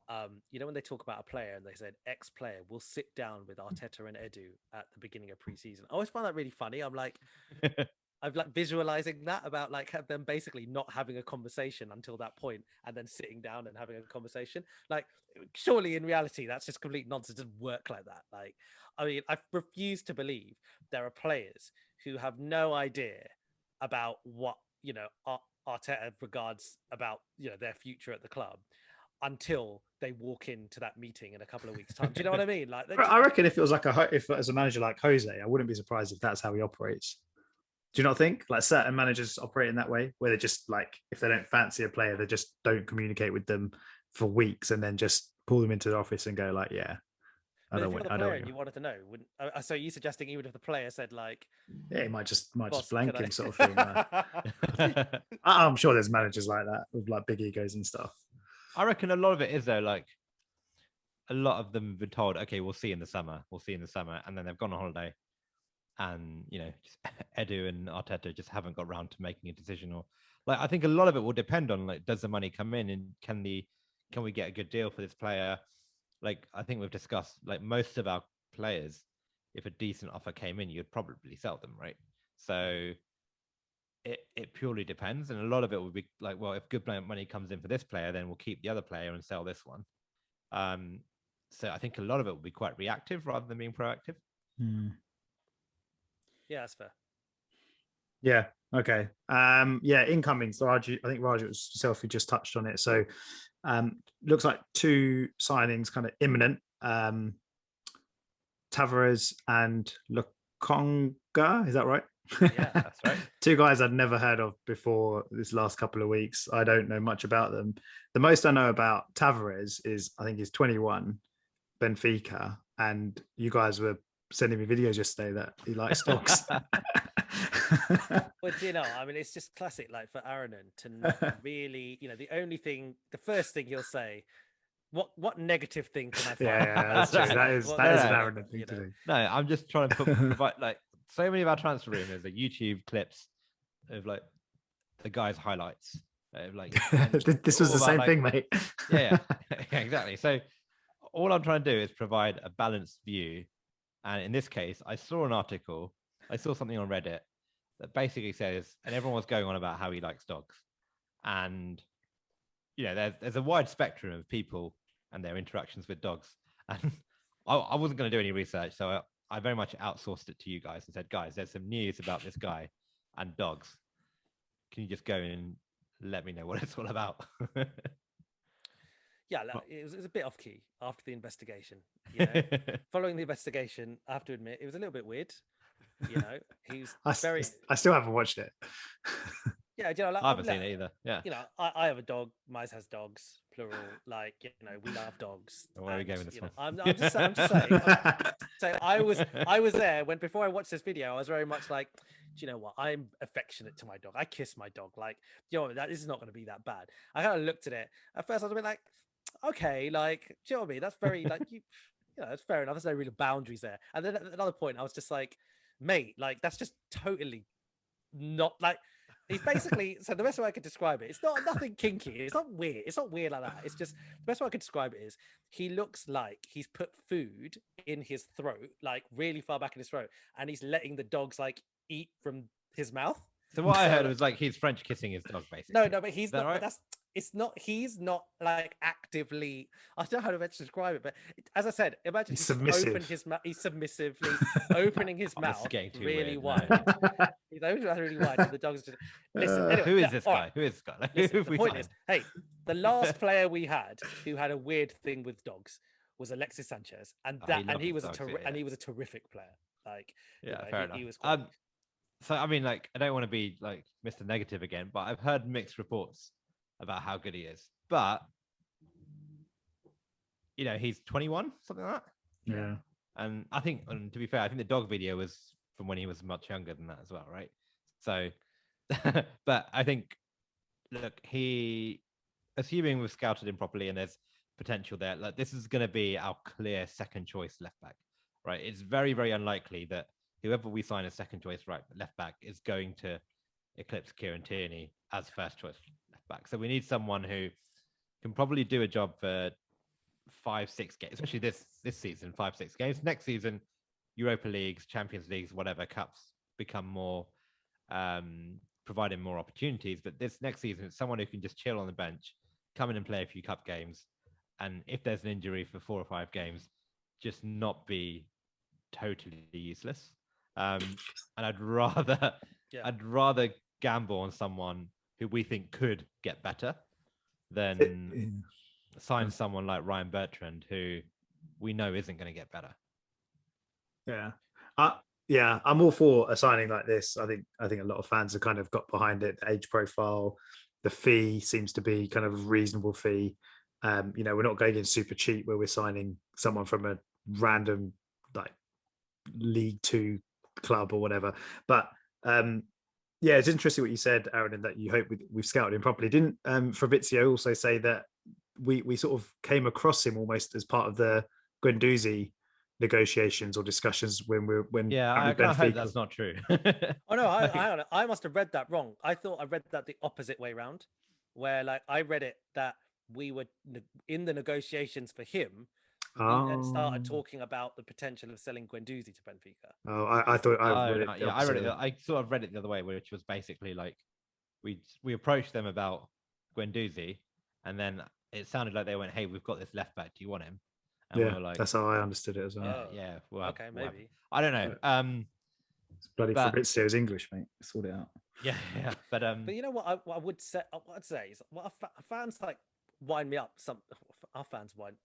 when they talk about a player and they said X player will sit down with Arteta and Edu at the beginning of preseason. I always find that really funny. I'm like, I've like visualizing that about like them basically not having a conversation until that point and then sitting down and having a conversation. Like, surely in reality, that's just complete nonsense. It doesn't work like that. Like, I mean, I refuse to believe there are players who have no idea about what, Arteta regards about, their future at the club until they walk into that meeting in a couple of weeks' time. Do you know what I mean? Like, I reckon if it was like if as a manager like Jose, I wouldn't be surprised if that's how he operates. Do you not think like certain managers operate in that way, where they just like, if they don't fancy a player, they just don't communicate with them for weeks and then just pull them into the office and go like, yeah, I don't want. You wanted to know, wouldn't? So you suggesting even if the player said like, yeah, he might just blank him, sort of thing. I'm sure there's managers like that with like big egos and stuff. I reckon a lot of it is though, like a lot of them have been told, okay, we'll see in the summer, and then they've gone on holiday. And just Edu and Arteta just haven't got around to making a decision, or like I think a lot of it will depend on like, does the money come in, and can we get a good deal for this player? like I think we've discussed, like most of our players, if a decent offer came in, you'd probably sell them, right? So it purely depends, and a lot of it would be like, well, if good money comes in for this player, then we'll keep the other player and sell this one. So I think a lot of it will be quite reactive rather than being proactive. Yeah, that's fair. Yeah. Okay. Yeah, incoming. So I think Raj, it was yourself who just touched on it. So looks like 2 signings kind of imminent. Tavares and Lokonga, is that right? Yeah, that's right. 2 guys I'd never heard of before this last couple of weeks. I don't know much about them. The most I know about Tavares is I think he's 21, Benfica, and you guys were sending me videos yesterday that he likes dogs. Well, I mean, it's just classic, like for Aaron to not really, the first thing he'll say, what negative thing can I find? Yeah, that's true. That is an Aaron thing to do. No, I'm just trying to provide like so many of our transfer rumors are YouTube clips of like the guy's highlights. Like this was the same thing, mate. Yeah, exactly. So all I'm trying to do is provide a balanced view. And in this case, I saw something on Reddit that basically says, and everyone was going on about how he likes dogs. And, there's a wide spectrum of people and their interactions with dogs. And I wasn't going to do any research. So I very much outsourced it to you guys and said, guys, there's some news about this guy and dogs. Can you just go and let me know what it's all about? Yeah, it was a bit off key after the investigation. Following the investigation, I have to admit, it was a little bit weird. He's I still haven't watched it. Yeah, I haven't seen it either. Yeah, I have a dog. Mice has dogs, plural. Like, we love dogs. Where are we going with this one? I'm just saying. I was there before I watched this video. I was very much like, do you know what? I'm affectionate to my dog. I kiss my dog. Like, this is not going to be that bad. I kind of looked at it at first. I was a bit like, okay, like, do you know what I mean? That's very like that's fair enough. There's no real boundaries there. And then at another point, I was just like, mate, like that's just totally not like. He's basically, so the best way I could describe it, it's nothing kinky. It's not weird. It's not weird like that. It's just, the best way I could describe it is he looks like he's put food in his throat, like really far back in his throat, and he's letting the dogs like eat from his mouth. So what I heard was like he's French kissing his dog, basically. No, but he's not. Right? He's not like actively. I don't know how to describe it, but as I said, imagine he's opened his mouth. He's submissively opening his mouth really wide. He's opening his mouth really wide, and the dog's just listen. Anyway, who is this guy? Right. Who is this guy? Listen, the point is, hey, the last player we had who had a weird thing with dogs was Alexis Sanchez, and he was a terrific player. Like, fair enough. He was so I mean, like, I don't want to be like Mr. Negative again, but I've heard mixed reports about how good he is. But he's 21, something like that. Yeah. And I think, and to be fair, I think the dog video was from when he was much younger than that as well, right? So, but I think, look, assuming we've scouted him properly and there's potential there, like this is going to be our clear second choice left back, right? It's very, very unlikely that whoever we sign as second choice left back is going to eclipse Kieran Tierney as first choice left back. So we need someone who can probably do a job for 5-6 games, especially this season, 5-6 games. Next season, Europa Leagues, Champions Leagues, whatever cups become more, providing more opportunities. But this next season, it's someone who can just chill on the bench, come in and play a few cup games, and if there's an injury for 4 or 5 games, just not be totally useless. And I'd rather gamble on someone who we think could get better than sign someone like Ryan Bertrand, who we know isn't going to get better. Yeah, I'm all for a signing like this. I think a lot of fans have kind of got behind it. The age profile, the fee seems to be kind of a reasonable fee. We're not going in super cheap where we're signing someone from a random like League 2 club or whatever. But it's interesting what you said, Aaron, and that you hope we've scouted him properly. Didn't Fabrizio also say that we sort of came across him almost as part of the Guendouzi negotiations or discussions when I hope that's not true. Oh no, I must have read that wrong. I thought I read that the opposite way round, where like I read it that we were in the negotiations for him. he then started Oh, talking about the potential of selling Guendouzi to Benfica. oh, I thought I Oh, read no, it. yeah, I read it. I sort of read it the other way, which was basically like we approached them about Guendouzi, and then it sounded like they went, "Hey, we've got this left back. Do you want him?" And we Yeah, were like, that's how I understood it as well. "Yeah, Oh, yeah, okay, maybe. I don't know. It's bloody but Fabrizio's English, mate. Sort it out. yeah, yeah, but But you know what I would say? What I'd say is, what fans like wind me up. Some our fans wind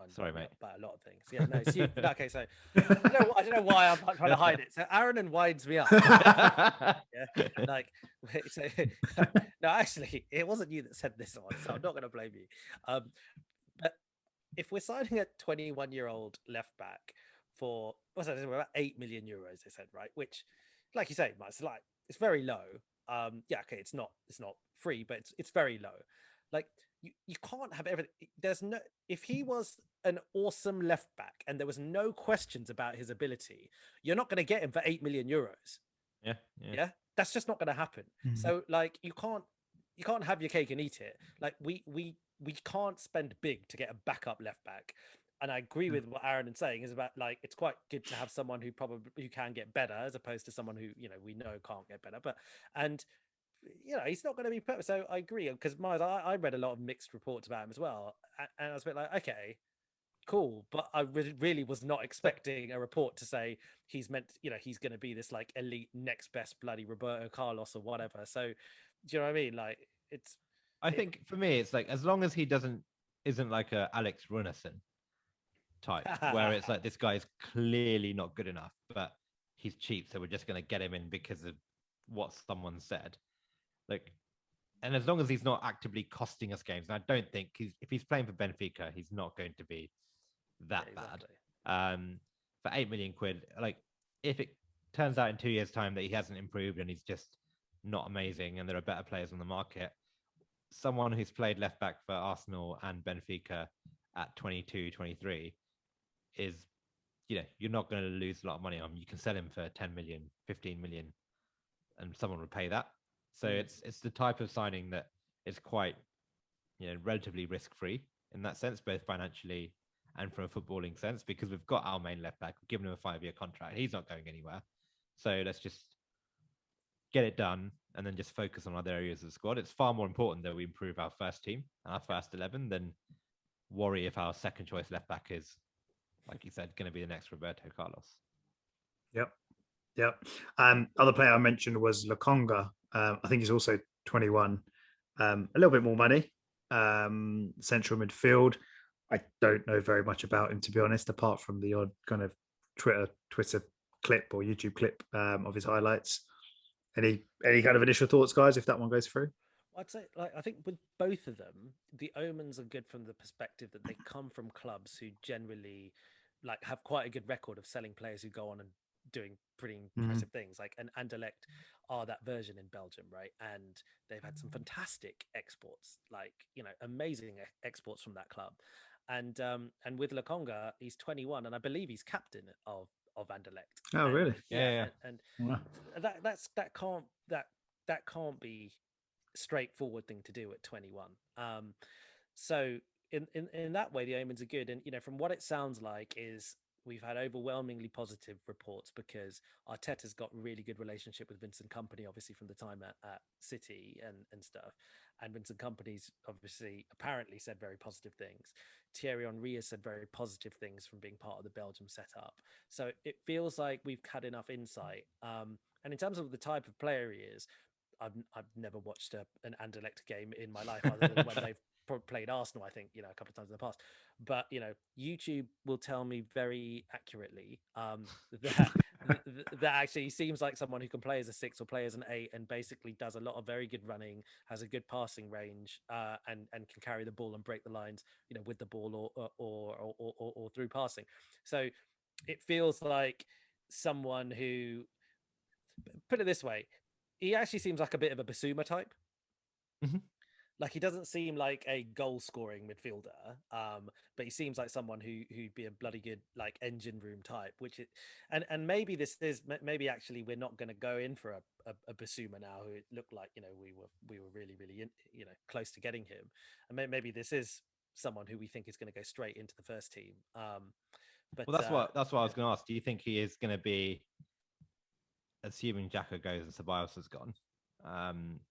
sorry, me mate. up about a lot of things. Yeah, no, it's you. No, okay, so I don't know why I'm trying to hide it. So Aaron and winds me up. Yeah, like so, no, actually, it wasn't you that said this one, so I'm not going to blame you. But if we're signing a 21-year-old left back for what's that? About 8 million euros, they said, right? Which, like you say, it's very low. Yeah, okay, it's not free, but it's very low. Like you can't have everything. There's no if he was an awesome left back and there was no questions about his ability, you're not going to get him for 8 million euros. Yeah, Yeah, that's just not going to happen. So like you can't have your cake and eat it. Like we can't spend big to get a backup left back. And I agree with what Aaron is saying is about like it's quite good to have someone who can get better as opposed to someone who we know can't get better. But and he's not going to be perfect. So I agree because I read a lot of mixed reports about him as well, and I was a bit like, okay, cool, but I really was not expecting a report to say he's he's going to be this like elite next best bloody Roberto Carlos or whatever. So do you know what I mean? Like I think for me, it's like as long as he isn't like a Alex Runason type, where it's like this guy is clearly not good enough, but he's cheap, so we're just going to get him in because of what someone said. Like, and as long as he's not actively costing us games, and I don't think if he's playing for Benfica, he's not going to be that bad. For 8 million quid, like if it turns out in 2 years' time that he hasn't improved and he's just not amazing, and there are better players on the market, someone who's played left back for Arsenal and Benfica at 22, 23 is, you're not going to lose a lot of money on him. You can sell him for 10 million, 15 million, and someone would pay that. So it's the type of signing that is quite, relatively risk-free in that sense, both financially and from a footballing sense, because we've got our main left back, we've given him a 5-year contract. He's not going anywhere. So let's just get it done and then just focus on other areas of the squad. It's far more important that we improve our first team and our first 11 than worry if our second choice left back is, like you said, going to be the next Roberto Carlos. Yep. Other player I mentioned was Lokonga. I think he's also 21. A little bit more money. Central midfield. I don't know very much about him, to be honest, apart from the odd kind of Twitter clip or YouTube clip of his highlights. Any kind of initial thoughts, guys, if that one goes through? I'd say, I think with both of them, the omens are good from the perspective that they come from clubs who generally have quite a good record of selling players who go on and doing pretty impressive things. Like, and Anderlecht are that version in Belgium, right? And they've had some fantastic exports, amazing exports from that club. And with Lokonga, he's 21, and I believe he's captain of Anderlecht. Oh, and, really? Yeah. And wow. that can't be straightforward thing to do at 21. So in that way, the omens are good. And from what it sounds like is we've had overwhelmingly positive reports because Arteta's got a really good relationship with Vincent Kompany, obviously from the time at City and stuff. And Vincent Kompany's obviously apparently said very positive things. Thierry Henry has said very positive things from being part of the Belgium setup. So it feels like we've had enough insight. And in terms of the type of player he is, I've never watched an Anderlecht game in my life other than when they've played Arsenal, I think, a couple of times in the past. But, YouTube will tell me very accurately that actually seems like someone who can play as a 6 or play as an 8 and basically does a lot of very good running, has a good passing range, and can carry the ball and break the lines, with the ball or through passing. So it feels like someone who, put it this way, he actually seems like a bit of a Basuma type. Like, he doesn't seem like a goal scoring midfielder, but he seems like someone who'd be a bloody good engine room type. And maybe this is maybe actually we're not going to go in for a Basuma now, who it looked like we were really close to getting him, and maybe this is someone who we think is going to go straight into the first team. But well, that's what I was going to ask. Do you think he is going to be, assuming Xhaka goes and Ceballos has gone?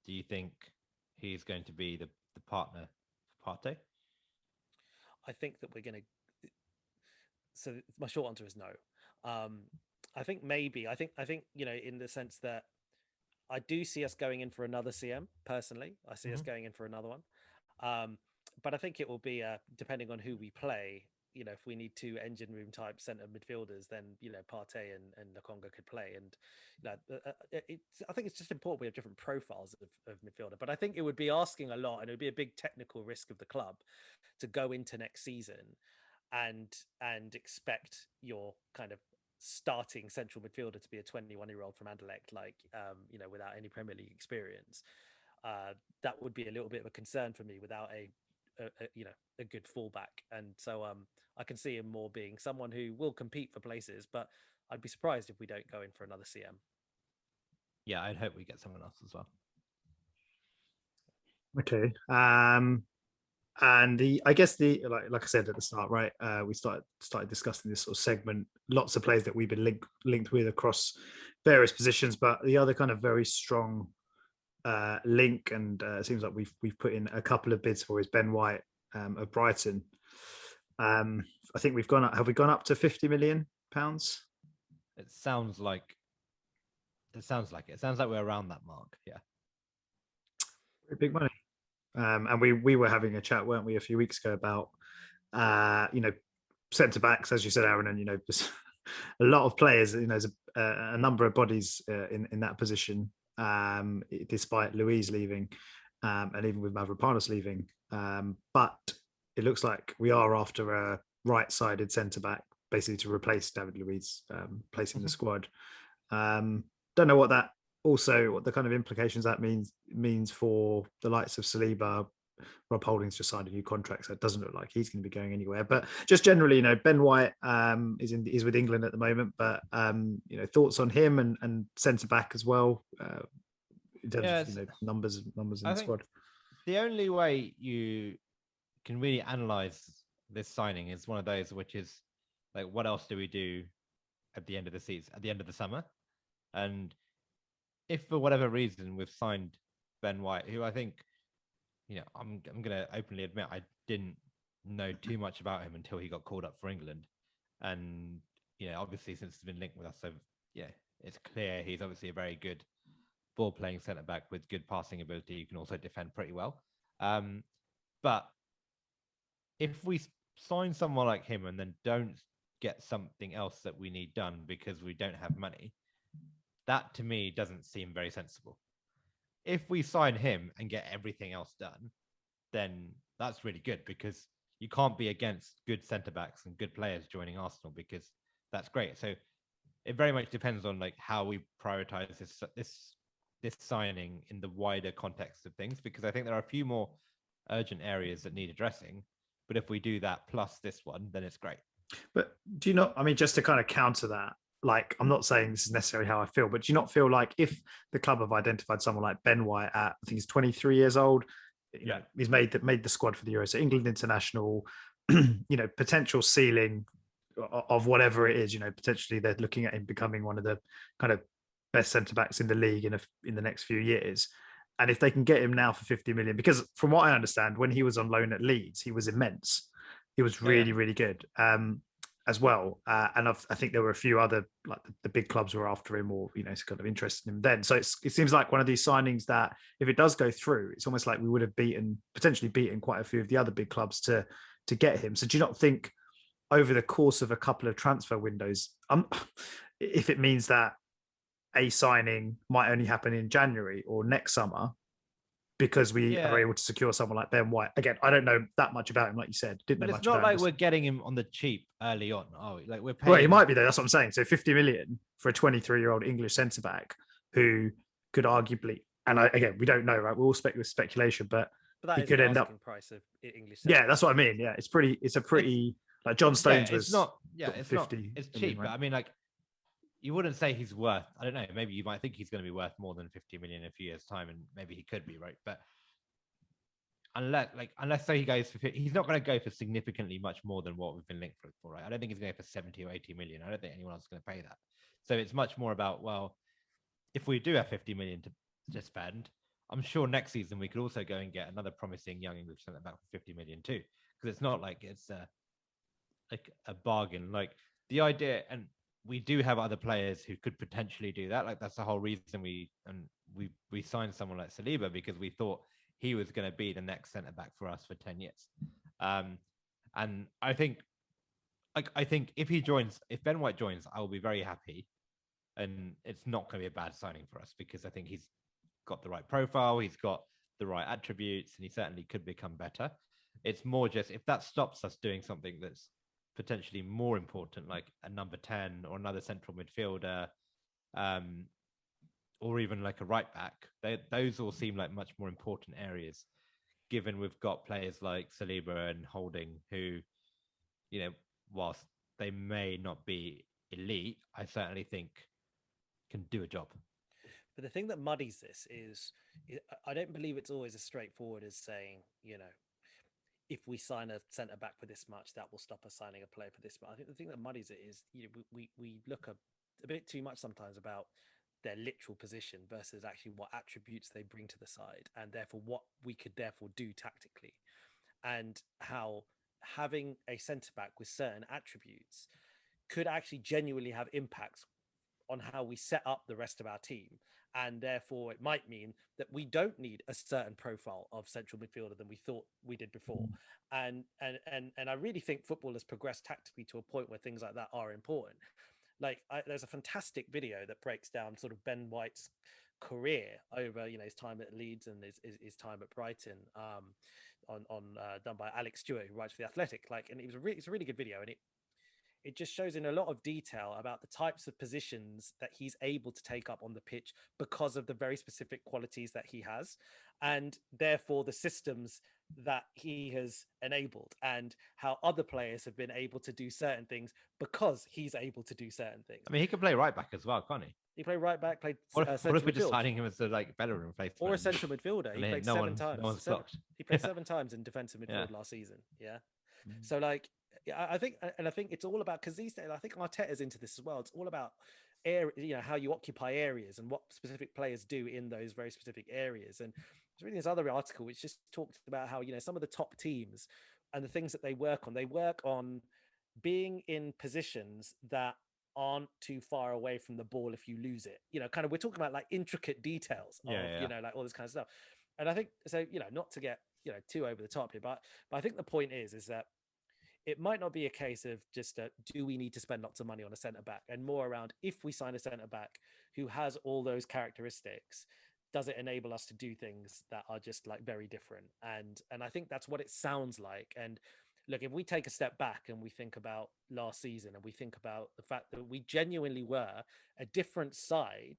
Do you think he's going to be the partner for Partey? I think that we're going to. So my short answer is no. I think maybe. I think in the sense that I do see us going in for another CM. Personally, I see us going in for another one. But I think it will be depending on who we play. If we need two engine room type centre midfielders, then Partey and Lokonga could play. And I think it's just important we have different profiles of midfielder. But I think it would be asking a lot, and it would be a big technical risk of the club to go into next season and expect your kind of starting central midfielder to be a 21-year-old from Anderlecht, without any Premier League experience. That would be a little bit of a concern for me without a good fallback. And so I can see him more being someone who will compete for places, but I'd be surprised if we don't go in for another CM. Yeah, I'd hope we get someone else as well. Okay. And I guess like I said at the start, right? We started discussing this sort of segment. Lots of players that we've been linked with across various positions, but the other kind of very strong link, and it seems like we've put in a couple of bids for, is Ben White of Brighton. I think we've gone up. Have we gone up to £50 million? It sounds like it. Sounds like we're around that mark. Yeah, very big money. And we were having a chat, weren't we, a few weeks ago about centre backs, as you said, Aaron, and there's a lot of players. There's a number of bodies in that position, despite Luiz leaving, and even with Mavropanos leaving. But it looks like we are after a right-sided centre back, basically to replace David Luiz, placing the squad. Don't know what the kind of implications that means for the likes of Saliba. Rob Holding's just signed a new contract, so it doesn't look like he's going to be going anywhere. But just generally, Ben White is with England at the moment. But thoughts on him and centre back as well, in terms of numbers in the squad. The only way you can really analyze this signing is one of those, which is like, what else do we do at the end of the season, at the end of the summer? And if for whatever reason we've signed Ben White, who I think, I'm going to openly admit I didn't know too much about him until he got called up for England. And, obviously since he's been linked with us, so it's clear he's obviously a very good ball playing centre back with good passing ability. You can also defend pretty well. But if we sign someone like him and then don't get something else that we need done because we don't have money, that to me doesn't seem very sensible. If we sign him and get everything else done, then that's really good, because you can't be against good centre backs and good players joining Arsenal, because that's great. So it very much depends on how we prioritize this signing in the wider context of things, because I think there are a few more urgent areas that need addressing. But if we do that plus this one, then it's great. But do you not, just to kind of counter that, I'm not saying this is necessarily how I feel, but do you not feel like if the club have identified someone like Ben White at, I think he's 23 years old, he's made the squad for the Euros, so England international, potential ceiling of whatever it is, potentially they're looking at him becoming one of the kind of best centre backs in the league in the next few years. And if they can get him now for 50 million, because from what I understand, when he was on loan at Leeds, he was immense. He was really, really good. As well, and I think there were a few other, like the big clubs were after him, or kind of interested in him then. So it seems like one of these signings that, if it does go through, it's almost like we would have potentially beaten quite a few of the other big clubs to get him. So do you not think over the course of a couple of transfer windows, if it means that a signing might only happen in January or next summer, because we are able to secure someone like Ben White. Again, I don't know that much about him, like you said. But it's not like we're getting him on the cheap early on, are we? We're paying. Well, he might be though. That's what I'm saying. So 50 million for a 23-year-old English centre back who could arguably, and we don't know, right? We're all speculation, but that he is could end up price of English. Yeah, that's what I mean. Yeah, it's a pretty like John Stones was. It's not. Yeah, it's 50 not. It's cheap, right? But you wouldn't say he's worth. I don't know. Maybe you might think he's going to be worth more than 50 million in a few years' time, and maybe he could be, right? But unless so he goes for, he's not going to go for significantly much more than what we've been linked for, right? I don't think he's going to go for 70 or 80 million. I don't think anyone else is going to pay that. So it's much more about, well, if we do have 50 million to spend, I'm sure next season we could also go and get another promising young English centre back for 50 million too, because it's not like it's like a bargain. Like the idea, and we do have other players who could potentially do that. Like that's the whole reason we signed someone like Saliba, because we thought he was going to be the next centre back for us for 10 years. And I think if Ben White joins, I will be very happy. And it's not going to be a bad signing for us, because I think he's got the right profile, he's got the right attributes, and he certainly could become better. It's more just if that stops us doing something that's potentially more important, like a number 10 or another central midfielder, or even like a right back, those all seem like much more important areas, given we've got players like Saliba and Holding who, whilst they may not be elite, I certainly think can do a job. But the thing that muddies this is I don't believe it's always as straightforward as saying, if we sign a centre back for this much, that will stop us signing a player for this much. I think the thing that muddies it is, we look a bit too much sometimes about their literal position versus actually what attributes they bring to the side, and therefore what we could therefore do tactically, and how having a centre back with certain attributes could actually genuinely have impacts on how we set up the rest of our team. And therefore it might mean that we don't need a certain profile of central midfielder than we thought we did before. And I really think football has progressed tactically to a point where things like that are important. Like there's a fantastic video that breaks down sort of Ben White's career over, his time at Leeds and his time at Brighton, done by Alex Stewart, who writes for The Athletic. And it's a really good video, and it just shows in a lot of detail about the types of positions that he's able to take up on the pitch because of the very specific qualities that he has, and therefore the systems that he has enabled, and how other players have been able to do certain things because he's able to do certain things. I mean, he can play right back as well, can't he? He played right back, played what if we're just signing him as a Bellerin replacement? Or a central midfielder. He played seven times. No one's blocked. He played 7 times in defensive midfield last season. Yeah. So I think it's all about, because these days I think Arteta's into this as well. It's all about how you occupy areas and what specific players do in those very specific areas. And I was reading this other article which just talked about how some of the top teams and the things that they work on being in positions that aren't too far away from the ball if you lose it. Kind of, we're talking about like intricate details of like all this kind of stuff. And I think so, not to get too over the top here, but I think the point is that it might not be a case of just do we need to spend lots of money on a centre back, and more around, if we sign a centre back who has all those characteristics, does it enable us to do things that are just like very different? And I think that's what it sounds like. And look, if we take a step back and we think about last season, and we think about the fact that we genuinely were a different side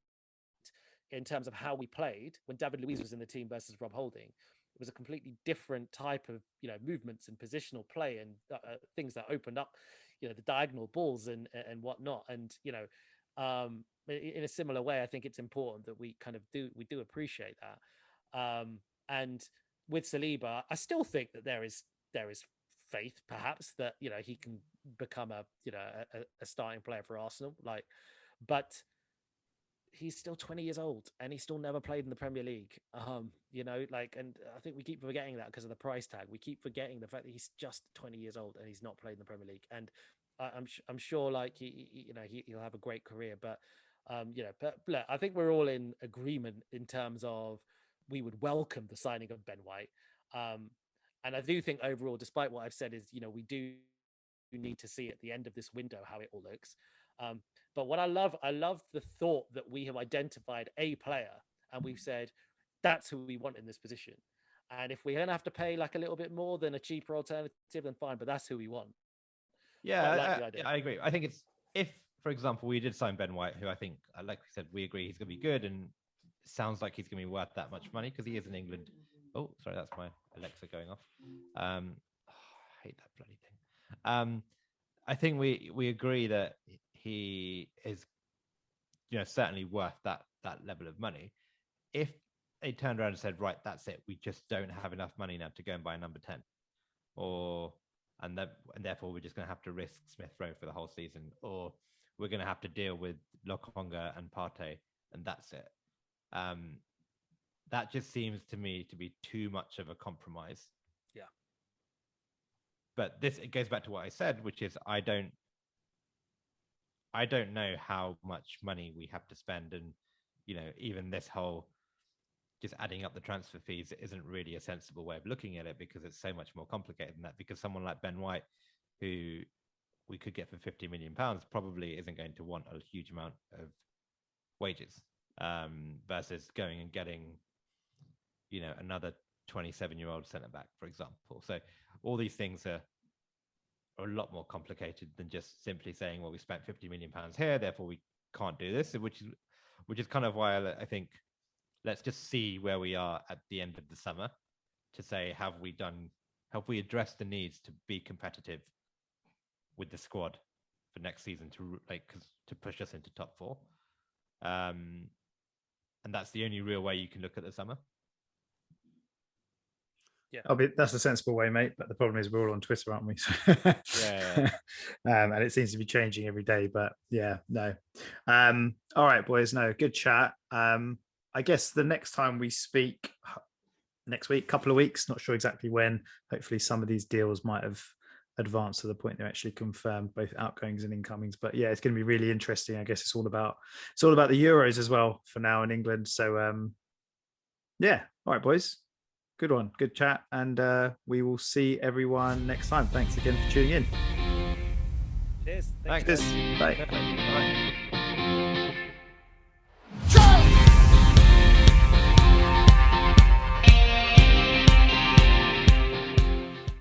in terms of how we played when David Luiz was in the team versus Rob Holding, it was a completely different type of movements and positional play, and things that opened up the diagonal balls and whatnot. And in a similar way, I think it's important that we do appreciate that. And with Saliba, I still think that there is faith, perhaps, that he can become a starting player for Arsenal. But he's still 20 years old and he's still never played in the Premier League. And I think we keep forgetting that because of the price tag. We keep forgetting the fact that he's just 20 years old and he's not played in the Premier League. And I'm sure he'll have a great career, but look, I think we're all in agreement in terms of we would welcome the signing of Ben White. And I do think overall, despite what I've said, is we do need to see at the end of this window how it all looks. But what I love the thought that we have identified a player and we've said that's who we want in this position. And if we're going to have to pay like a little bit more than a cheaper alternative, then fine. But that's who we want. Yeah, I agree. I think it's, if, for example, we did sign Ben White, who I think, like we said, we agree he's going to be good, and it sounds like he's going to be worth that much money because he is in England. Oh, sorry, that's my Alexa going off. I hate that bloody thing. I think we agree that he is, certainly worth that level of money. If they turned around and said, right, that's it. We just don't have enough money now to go and buy a number 10, and therefore we're just going to have to risk Smith Rowe for the whole season, or we're going to have to deal with Lokonga and Partey, and that's it. That just seems to me to be too much of a compromise. Yeah. But it goes back to what I said, which is I don't know how much money we have to spend, and even this whole just adding up the transfer fees isn't really a sensible way of looking at it, because it's so much more complicated than that. Because someone like Ben White, who we could get for £50 million, probably isn't going to want a huge amount of wages, versus going and getting another 27-year-old centre back, for example. So all these things are a lot more complicated than just simply saying, well, we spent £50 million here, therefore we can't do this, which is kind of why I think let's just see where we are at the end of the summer to say, have we addressed the needs to be competitive with the squad for next season to push us into top 4, and that's the only real way you can look at the summer. Yeah, that's a sensible way, mate. But the problem is we're all on Twitter, aren't we? Yeah. And it seems to be changing every day. But yeah, no. All right, boys. No, good chat. I guess the next time we speak, next week, couple of weeks, not sure exactly when. Hopefully, some of these deals might have advanced to the point they're actually confirmed, both outgoings and incomings. But yeah, it's going to be really interesting. I guess it's all about the Euros as well for now in England. So yeah, all right, boys. Good one. Good chat. And we will see everyone next time. Thanks again for tuning in. Cheers. Thanks. Cheers. Bye. Bye.